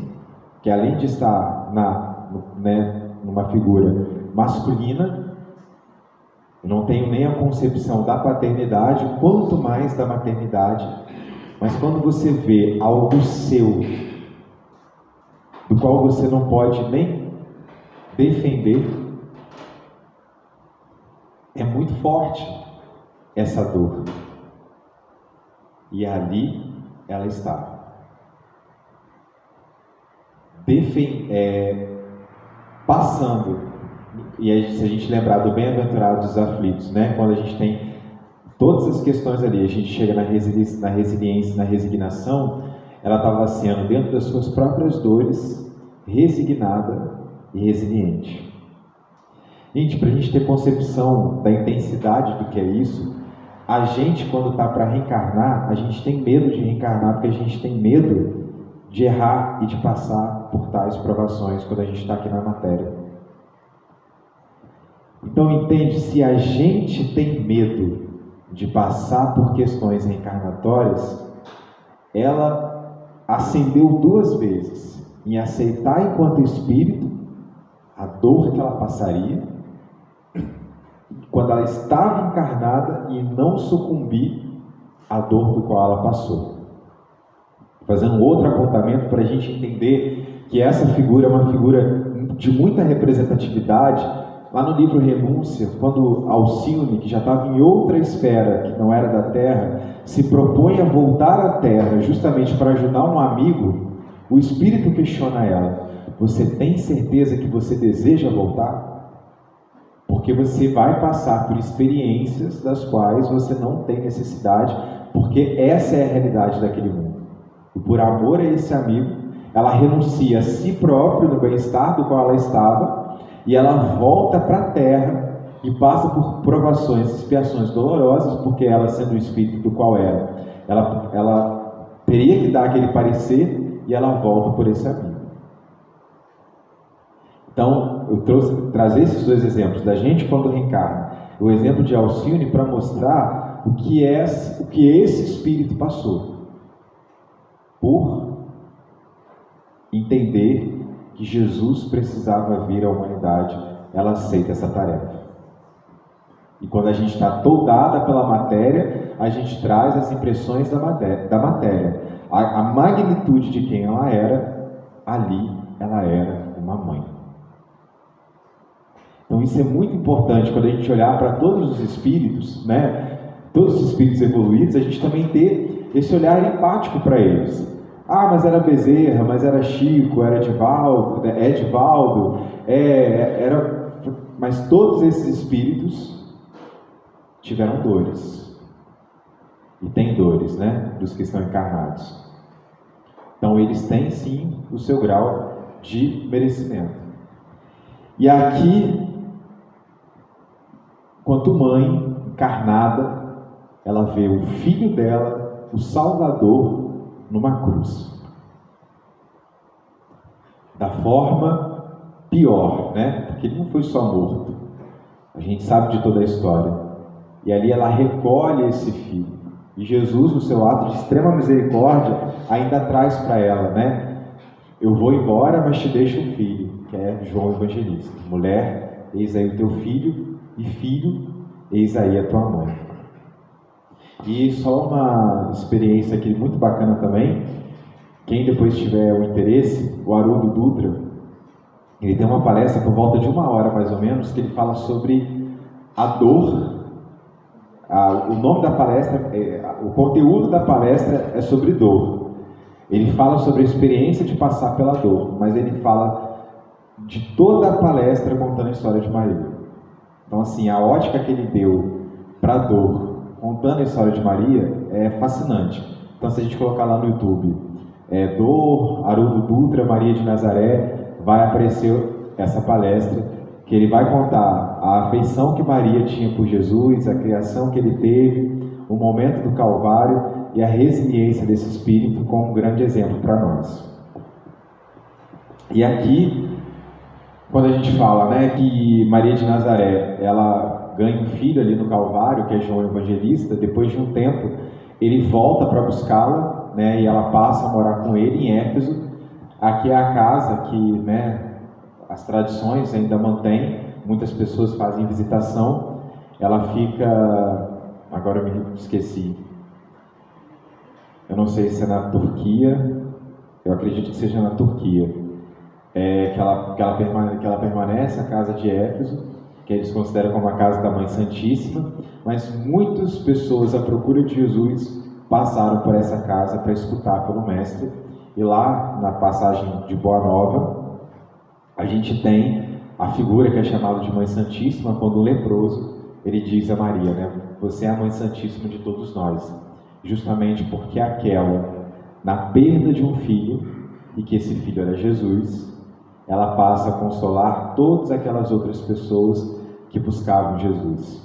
que além de estar numa figura masculina, eu não tenho nem a concepção da paternidade, quanto mais da maternidade, mas quando você vê algo seu, do qual você não pode nem defender, é muito forte essa dor. E ali ela está. Passando, e aí, se a gente lembrar do bem-aventurado dos aflitos, quando a gente tem todas as questões ali, a gente chega na resiliência, na resignação, ela estava sendo, dentro das suas próprias dores, resignada e resiliente. Gente, para a gente ter concepção da intensidade do que é isso, a gente, quando está para reencarnar, a gente tem medo de reencarnar, porque a gente tem medo de errar e de passar por tais provações quando a gente está aqui na matéria. Então entende, se a gente tem medo de passar por questões reencarnatórias, ela acendeu 2 vezes em aceitar enquanto espírito a dor que ela passaria quando ela estava encarnada e não sucumbir à dor do qual ela passou. Fazendo outro apontamento para a gente entender que essa figura é uma figura de muita representatividade. Lá no livro Renúncia, quando Alcione, que já estava em outra esfera, que não era da Terra, se propõe a voltar à Terra justamente para ajudar um amigo, o Espírito questiona ela: você tem certeza que você deseja voltar? Porque você vai passar por experiências das quais você não tem necessidade, porque essa é a realidade daquele mundo. E por amor a esse amigo, ela renuncia a si própria no bem-estar do qual ela estava, e ela volta para a Terra e passa por provações, expiações dolorosas, porque ela, sendo o espírito do qual era, ela teria que dar aquele parecer, e ela volta por esse amigo. Então, eu trazer esses 2 exemplos, da gente quando reencarna, o exemplo de Alcione, para mostrar o que esse espírito passou, por entender que Jesus precisava vir à humanidade. Ela aceita essa tarefa. E quando a gente está toldada pela matéria, a gente traz as impressões da matéria. A magnitude de quem ela era, ali ela era uma mãe. Então isso é muito importante quando a gente olhar para todos os espíritos, todos os espíritos evoluídos, a gente também ter esse olhar empático para eles. Ah, mas era Bezerra, mas era Chico, era Edivaldo, era mas todos esses espíritos tiveram dores. E tem dores, né? Dos que estão encarnados. Então eles têm sim o seu grau de merecimento. E aqui, quanto mãe encarnada, ela vê o filho dela, o Salvador, numa cruz. Da forma pior, né? Porque ele não foi só morto. A gente sabe de toda a história. E ali ela recolhe esse filho. E Jesus, no seu ato de extrema misericórdia, ainda traz para ela, né? Eu vou embora, mas te deixo um filho, que é João Evangelista. Mulher, eis aí o teu filho, e filho, eis aí a tua mãe. E só uma experiência aqui muito bacana também, quem depois tiver o interesse, o Haroldo Dutra, ele tem uma palestra por volta de 1 hora mais ou menos, que ele fala sobre a dor. O nome da palestra, o conteúdo da palestra é sobre dor. Ele fala sobre a experiência de passar pela dor, mas ele fala de toda a palestra contando a história de Maria. Então, assim, a ótica que ele deu para a dor, contando a história de Maria, é fascinante. Então, se a gente colocar lá no YouTube, dor, Haroldo Dutra, Maria de Nazaré, vai aparecer essa palestra, que ele vai contar a afeição que Maria tinha por Jesus, a criação que ele teve, o momento do Calvário e a resiliência desse Espírito como um grande exemplo para nós. E aqui, quando a gente fala, né, que Maria de Nazaré, ela ganha um filho ali no Calvário, que é João Evangelista, depois de um tempo, ele volta para buscá-la, né, e ela passa a morar com ele em Éfeso. Aqui é a casa que, né, as tradições ainda mantêm, muitas pessoas fazem visitação. Ela fica, agora eu me esqueci, eu não sei se é na Turquia, eu acredito que seja na Turquia, que ela permanece, a casa de Éfeso, que eles consideram como a casa da Mãe Santíssima, mas muitas pessoas à procura de Jesus passaram por essa casa para escutar pelo Mestre. E lá, na passagem de Boa Nova, a gente tem a figura que é chamada de Mãe Santíssima, quando o leproso, ele diz a Maria, né? Você é a Mãe Santíssima de todos nós. Justamente porque aquela, na perda de um filho, e que esse filho era Jesus, ela passa a consolar todas aquelas outras pessoas que buscavam Jesus.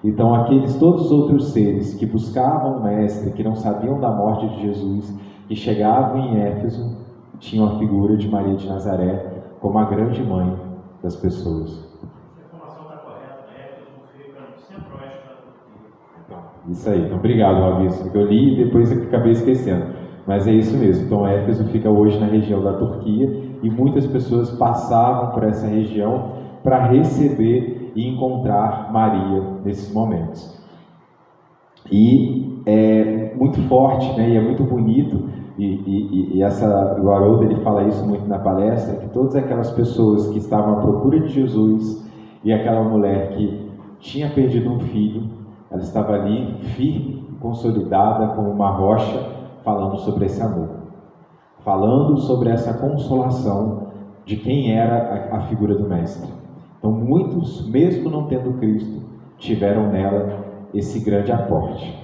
Então, todos os outros seres que buscavam o Mestre, que não sabiam da morte de Jesus, que chegavam em Éfeso, tinham a figura de Maria de Nazaré como a grande mãe das pessoas. A informação está correta, né? Éfeso fica no centro-oeste da Turquia. Então, isso aí. Então, obrigado, Fabrício, que eu li e depois eu acabei esquecendo. Mas é isso mesmo. Então, Éfeso fica hoje na região da Turquia e muitas pessoas passavam por essa região para receber e encontrar Maria nesses momentos. E é muito forte, né? E é muito bonito. O Haroldo, ele fala isso muito na palestra, que todas aquelas pessoas que estavam à procura de Jesus e aquela mulher que tinha perdido um filho, ela estava ali firme, consolidada como uma rocha, falando sobre esse amor, falando sobre essa consolação de quem era a figura do Mestre. Então muitos, mesmo não tendo Cristo, tiveram nela esse grande aporte.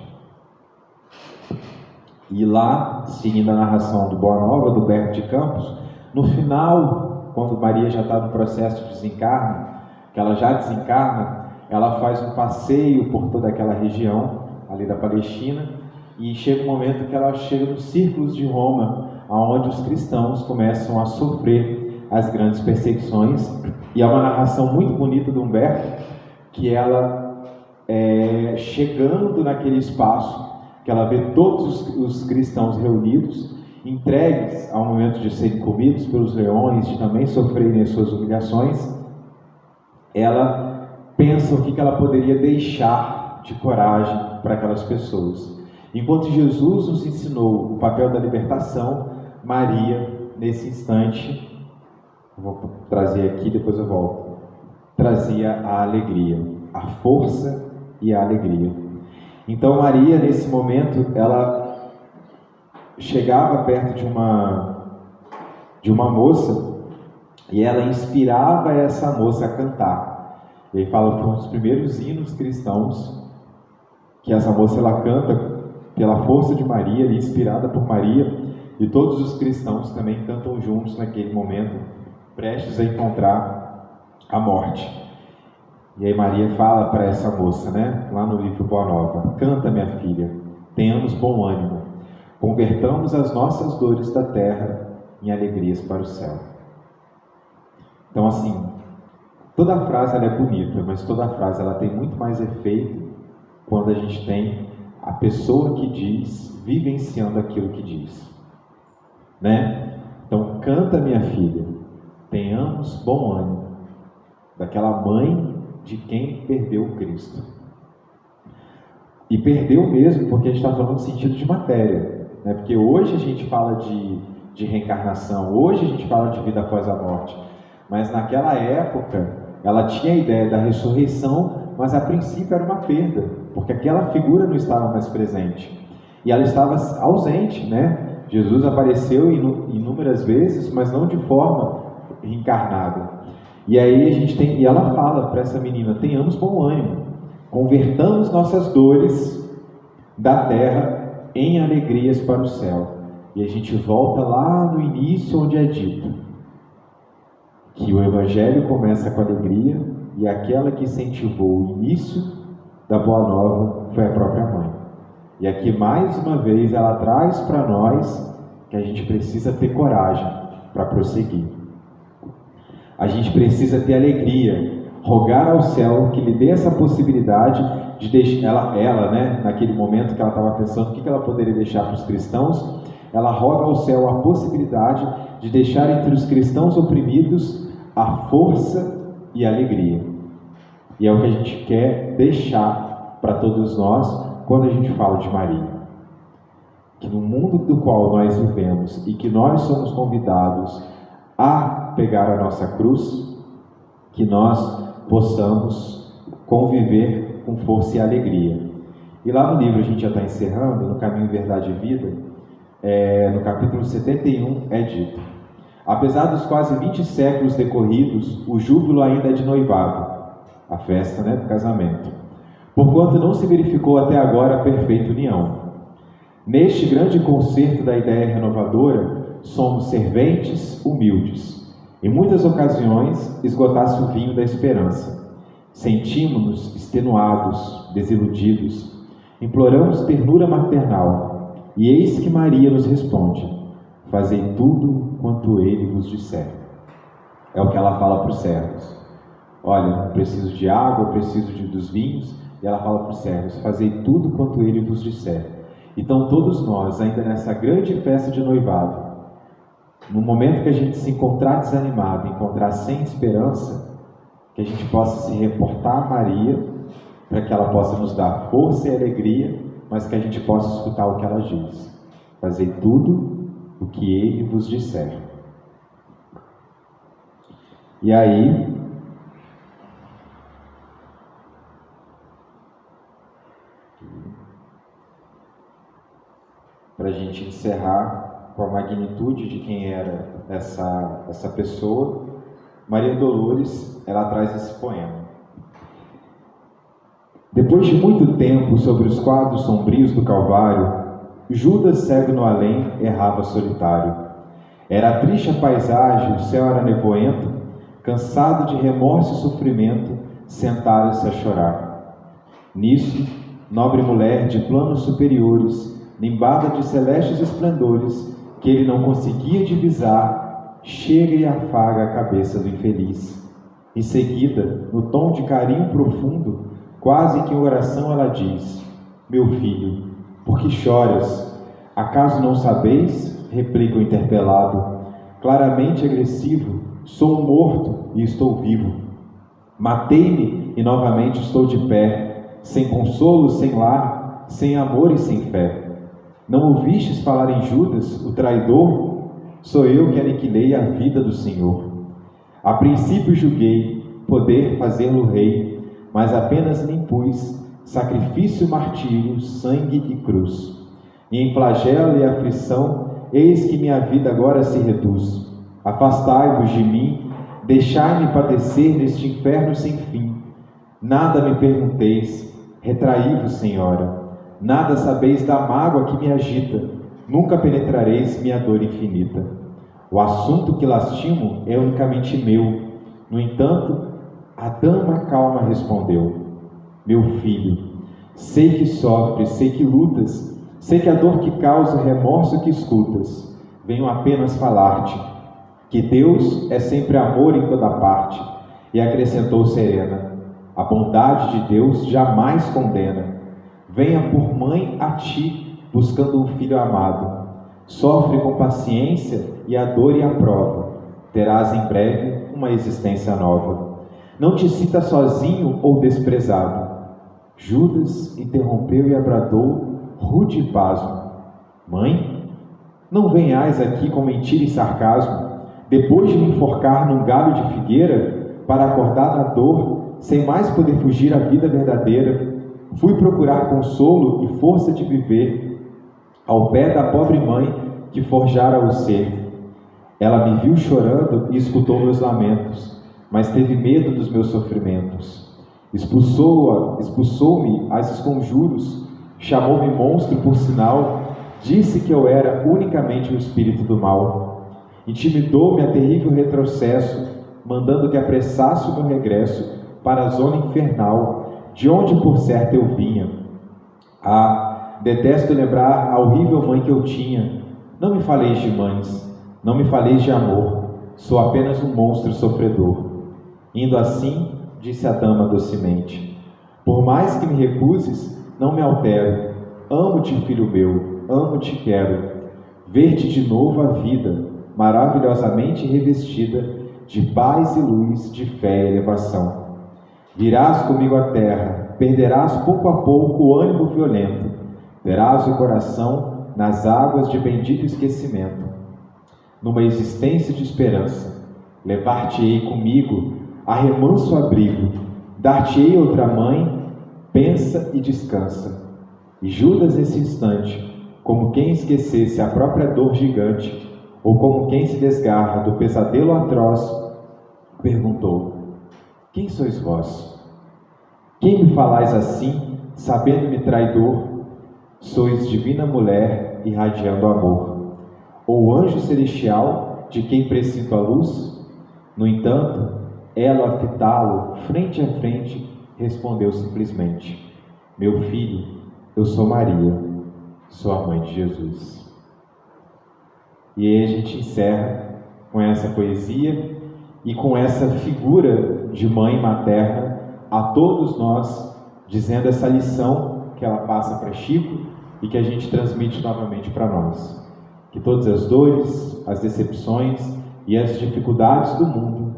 E lá, seguindo a narração do Boa Nova, do Berto de Campos, no final, quando Maria já está no processo de desencarne, que ela já desencarna, ela faz um passeio por toda aquela região, ali da Palestina, e chega um momento que ela chega nos círculos de Roma, onde os cristãos começam a sofrer as grandes perseguições. E há uma narração muito bonita de Humberto, que ela, chegando naquele espaço, que ela vê todos os cristãos reunidos, entregues ao momento de serem comidos pelos leões, de também sofrerem as suas humilhações, ela pensa o que ela poderia deixar de coragem para aquelas pessoas. Enquanto Jesus nos ensinou o papel da libertação, Maria, nesse instante, vou trazer aqui, depois eu volto, trazia a alegria, a força e a alegria. Então Maria, nesse momento, ela chegava perto de uma moça e ela inspirava essa moça a cantar. E aí fala que foi um dos primeiros hinos cristãos que essa moça ela canta pela força de Maria, ali, inspirada por Maria, e todos os cristãos também cantam juntos naquele momento, prestes a encontrar a morte. E aí Maria fala para essa moça, né, lá no livro Boa Nova: canta, minha filha, tenhamos bom ânimo, convertamos as nossas dores da terra em alegrias para o céu. Então, assim, toda a frase ela é bonita, mas toda a frase ela tem muito mais efeito quando a gente tem a pessoa que diz, vivenciando aquilo que diz, né? Então, canta, minha filha, tenhamos bom ânimo, daquela mãe de quem perdeu o Cristo. E perdeu mesmo, porque a gente está falando no sentido de matéria, né? Porque hoje a gente fala de reencarnação, hoje a gente fala de vida após a morte, mas naquela época ela tinha a ideia da ressurreição, mas a princípio era uma perda, porque aquela figura não estava mais presente. E ela estava ausente, né? Jesus apareceu inúmeras vezes, mas não de forma reencarnada. E aí a gente tem, e ela fala para essa menina: tenhamos bom ânimo, convertamos nossas dores da terra em alegrias para o céu. E a gente volta lá no início, onde é dito que o Evangelho começa com alegria, e aquela que incentivou o início da Boa Nova foi a própria mãe. E aqui mais uma vez ela traz para nós que a gente precisa ter coragem para prosseguir. A gente precisa ter alegria, rogar ao céu que lhe dê essa possibilidade de deixar ela, né, naquele momento que ela estava pensando o que ela poderia deixar para os cristãos, ela roga ao céu a possibilidade de deixar entre os cristãos oprimidos a força e a alegria. E é o que a gente quer deixar para todos nós quando a gente fala de Maria. Que no mundo do qual nós vivemos e que nós somos convidados a pegar a nossa cruz, que nós possamos conviver com força e alegria. E lá no livro, a gente já está encerrando, no Caminho, Verdade e Vida, no capítulo 71 é dito: apesar dos quase 20 séculos decorridos, o júbilo ainda é de noivado, a festa, né, do casamento, porquanto não se verificou até agora a perfeita união. Neste grande concerto da ideia renovadora, somos serventes humildes. Em muitas ocasiões, esgotasse o vinho da esperança. Sentimos-nos extenuados, desiludidos. Imploramos ternura maternal. E eis que Maria nos responde: fazei tudo quanto ele vos disser. É o que ela fala para os servos. Olha, eu preciso de água, eu preciso dos vinhos. E ela fala para os servos: fazei tudo quanto ele vos disser. Então todos nós, ainda nessa grande festa de noivado, no momento que a gente se encontrar desanimado, encontrar sem esperança, que a gente possa se reportar a Maria, para que ela possa nos dar força e alegria, mas que a gente possa escutar o que ela diz: fazei tudo o que ele vos disser. E aí, para a gente encerrar com a magnitude de quem era essa pessoa, Maria Dolores, ela traz esse poema. Depois de muito tempo sobre os quadros sombrios do Calvário, Judas, cego no além, errava solitário. Era triste a paisagem, o céu era nevoento, cansado de remorso e sofrimento, sentaram-se a chorar. Nisso, nobre mulher de planos superiores, nimbada de celestes esplendores, que ele não conseguia divisar, chega e afaga a cabeça do infeliz. Em seguida, no tom de carinho profundo, quase que em oração, ela diz: meu filho, por que choras? Acaso não sabeis? Replica o interpelado, claramente agressivo: sou morto e estou vivo. Matei-me e novamente estou de pé, sem consolo, sem lar, sem amor e sem fé. Não ouvistes falar em Judas, o traidor? Sou eu que aniquilei a vida do Senhor. A princípio julguei poder fazê-lo rei, mas apenas lhe impus sacrifício, martírio, sangue e cruz. E em flagelo e aflição, eis que minha vida agora se reduz. Afastai-vos de mim, deixai-me padecer neste inferno sem fim. Nada me pergunteis, retraí-vos, Senhora. Nada sabeis da mágoa que me agita, nunca penetrareis minha dor infinita. O assunto que lastimo é unicamente meu. No entanto, a dama calma respondeu: meu filho, sei que sofres, sei que lutas, sei que a dor que causa o remorso que escutas. Venho apenas falar-te que Deus é sempre amor em toda parte. E acrescentou serena: a bondade de Deus jamais condena. Venha por mãe a ti, buscando um filho amado. Sofre com paciência e a dor e a prova. Terás em breve uma existência nova. Não te sinta sozinho ou desprezado. Judas interrompeu e abradou, rude e pasmo: mãe, não venhais aqui com mentira e sarcasmo, depois de me enforcar num galho de figueira, para acordar na dor, sem mais poder fugir à vida verdadeira. Fui procurar consolo e força de viver ao pé da pobre mãe que forjara o ser. Ela me viu chorando e escutou meus lamentos, mas teve medo dos meus sofrimentos. Expulsou-me às esconjuros, chamou-me monstro por sinal, disse que eu era unicamente o espírito do mal. Intimidou-me a terrível retrocesso, mandando que apressasse o meu regresso para a zona infernal, de onde por certo eu vinha. Ah, detesto lembrar a horrível mãe que eu tinha. Não me faleis de mães, não me faleis de amor, sou apenas um monstro sofredor. Indo assim, disse a dama docemente: por mais que me recuses, não me altero. Amo-te, filho meu, amo-te, quero ver-te de novo a vida, maravilhosamente revestida de paz e luz, de fé e elevação. Virás comigo à terra, perderás pouco a pouco o ânimo violento, verás o coração nas águas de bendito esquecimento. Numa existência de esperança, levar-te-ei comigo a remanso abrigo, dar-te-ei outra mãe, pensa e descansa. E Judas, nesse instante, como quem esquecesse a própria dor gigante, ou como quem se desgarra do pesadelo atroz, perguntou: quem sois vós? Quem me falais assim, sabendo-me traidor? Sois divina mulher, irradiando amor, ou anjo celestial, de quem presinto a luz? No entanto, ela, a fitá-lo, frente a frente, respondeu simplesmente: meu filho, eu sou Maria, sou a mãe de Jesus. E aí a gente encerra com essa poesia e com essa figura de mãe materna a todos nós, dizendo essa lição que ela passa para Chico e que a gente transmite novamente para nós. Que todas as dores, as decepções e as dificuldades do mundo,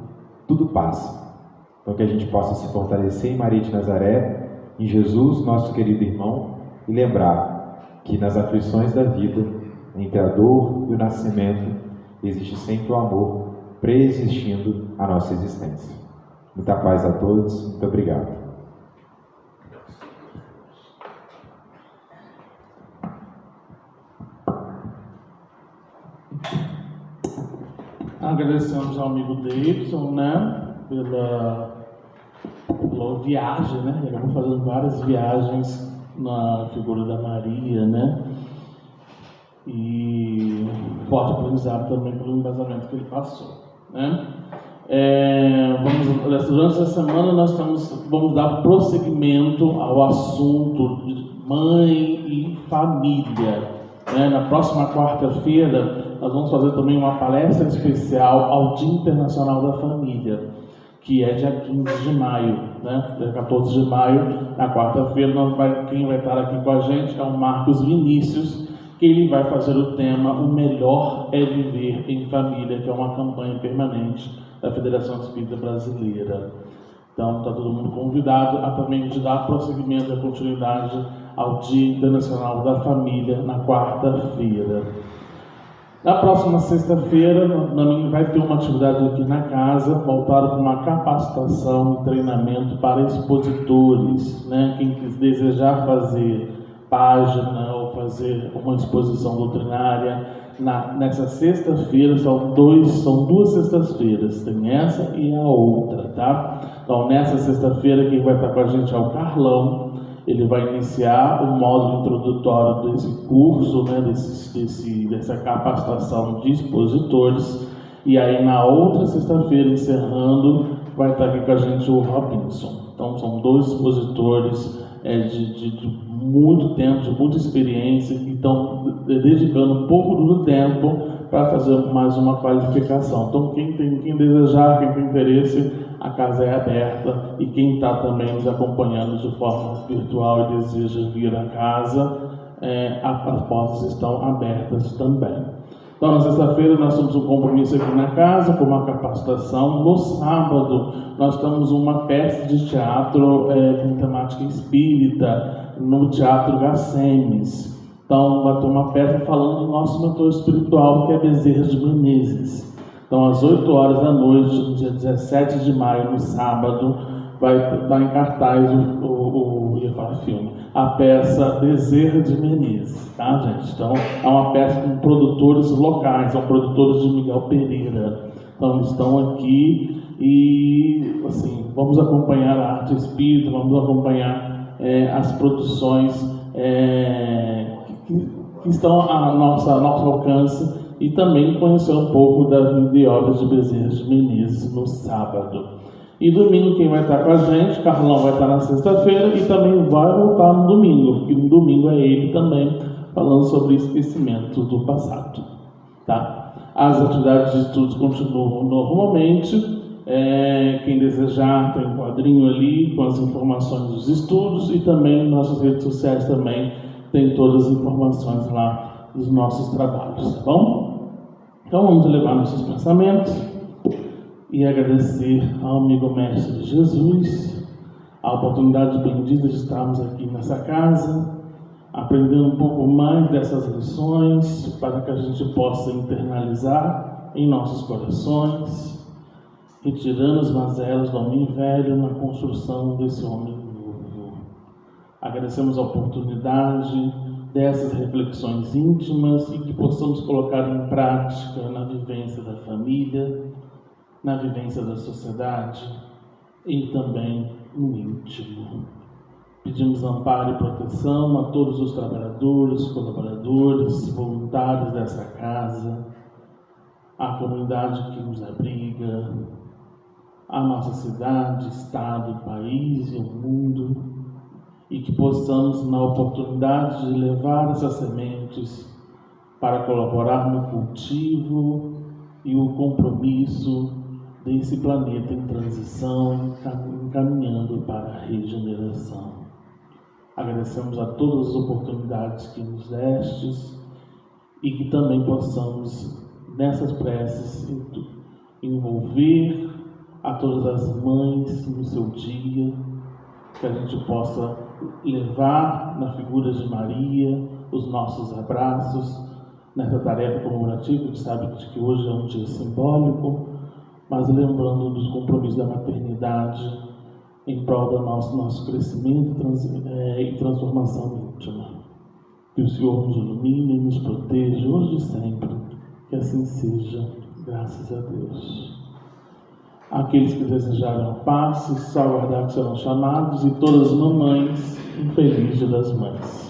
tudo passa. Então que a gente possa se fortalecer em Maria de Nazaré, em Jesus, nosso querido irmão, e lembrar que nas aflições da vida, entre a dor e o nascimento, existe sempre o amor preexistindo a nossa existência. Muita paz a todos, muito obrigado. Agradecemos ao amigo Davidson, né, pela viagem, né? Ele acabou fazendo várias viagens na figura da Maria, né? E forte aprendizado também pelo embasamento que ele passou, né? Durante essa semana nós vamos dar prosseguimento ao assunto de mãe e família, né? Na próxima quarta-feira nós vamos fazer também uma palestra especial ao Dia Internacional da Família, que é dia 15 de maio, né? Dia 14 de maio, na quarta-feira, quem vai estar aqui com a gente é o Marcos Vinícius, que ele vai fazer o tema O Melhor é Viver em Família, que é uma campanha permanente da Federação Espírita Brasileira. Então, está todo mundo convidado a também de dar prosseguimento e continuidade ao Dia Internacional da Família, na quarta-feira. Na próxima sexta-feira, vai ter uma atividade aqui na casa, voltada para uma capacitação e treinamento para expositores, né? Quem desejar fazer página ou fazer uma exposição doutrinária, nessa sexta-feira, são duas sextas-feiras, tem essa e a outra, tá? Então, nessa sexta-feira, quem vai estar com a gente é o Carlão. Ele vai iniciar o módulo introdutório desse curso, né, dessa capacitação de expositores. E aí, na outra sexta-feira, encerrando, vai estar aqui com a gente o Robinson. Então, são dois expositores de muito tempo, de muita experiência, que estão dedicando um pouco do tempo para fazer mais uma qualificação. Então, quem desejar, quem tem interesse, a casa é aberta, e quem está também nos acompanhando de forma virtual e deseja vir à casa, as portas estão abertas também. Então, na sexta-feira, nós temos um compromisso aqui na casa com uma capacitação. No sábado, nós temos uma peça de teatro com temática espírita no Teatro Gacemes. Então, vai ter uma peça falando do nosso mentor espiritual, que é Bezerra de Menezes. Então, às 8 horas da noite, no dia 17 de maio, no sábado, vai estar em cartaz a peça Bezerra de Menezes, tá, gente? Então, é uma peça com produtores locais, são produtores de Miguel Pereira. Então, eles estão aqui e, assim, vamos acompanhar a arte espírita, vamos acompanhar as produções que estão ao nosso alcance, e também conhecer um pouco da vida e obras de Bezerra de Menezes no sábado. E domingo, quem vai estar com a gente, Carlão vai estar na sexta-feira e também vai voltar no domingo, porque no domingo é ele também falando sobre esquecimento do passado. Tá? As atividades de estudos continuam normalmente. Quem desejar, tem um quadrinho ali com as informações dos estudos, e também nossas redes sociais também tem todas as informações lá dos nossos trabalhos, tá bom? Então vamos elevar nossos pensamentos e agradecer ao amigo Mestre Jesus a oportunidade bendita de estarmos aqui nessa casa, aprendendo um pouco mais dessas lições, para que a gente possa internalizar em nossos corações, retirando as mazelas do homem velho na construção desse homem novo. Agradecemos a oportunidade dessas reflexões íntimas e que possamos colocar em prática na vivência da família, na vivência da sociedade e também no íntimo. Pedimos amparo e proteção a todos os trabalhadores, colaboradores, voluntários dessa casa, à comunidade que nos abriga, à nossa cidade, estado, país e o mundo, e que possamos, na oportunidade de levar essas sementes para colaborar no cultivo e o compromisso desse planeta em transição, caminhando para a regeneração. Agradecemos a todas as oportunidades que nos destes, e que também possamos, nessas preces, envolver a todas as mães no seu dia, que a gente possa levar na figura de Maria os nossos abraços nessa tarefa comemorativa. A gente sabe que hoje é um dia simbólico, mas lembrando dos compromissos da maternidade em prol do nosso crescimento e transformação íntima. Que o Senhor nos ilumine e nos proteja hoje e sempre, que assim seja, graças a Deus. Aqueles que desejaram a paz, só aguardar que serão chamados, e todas as mamães, um feliz Dia das Mães.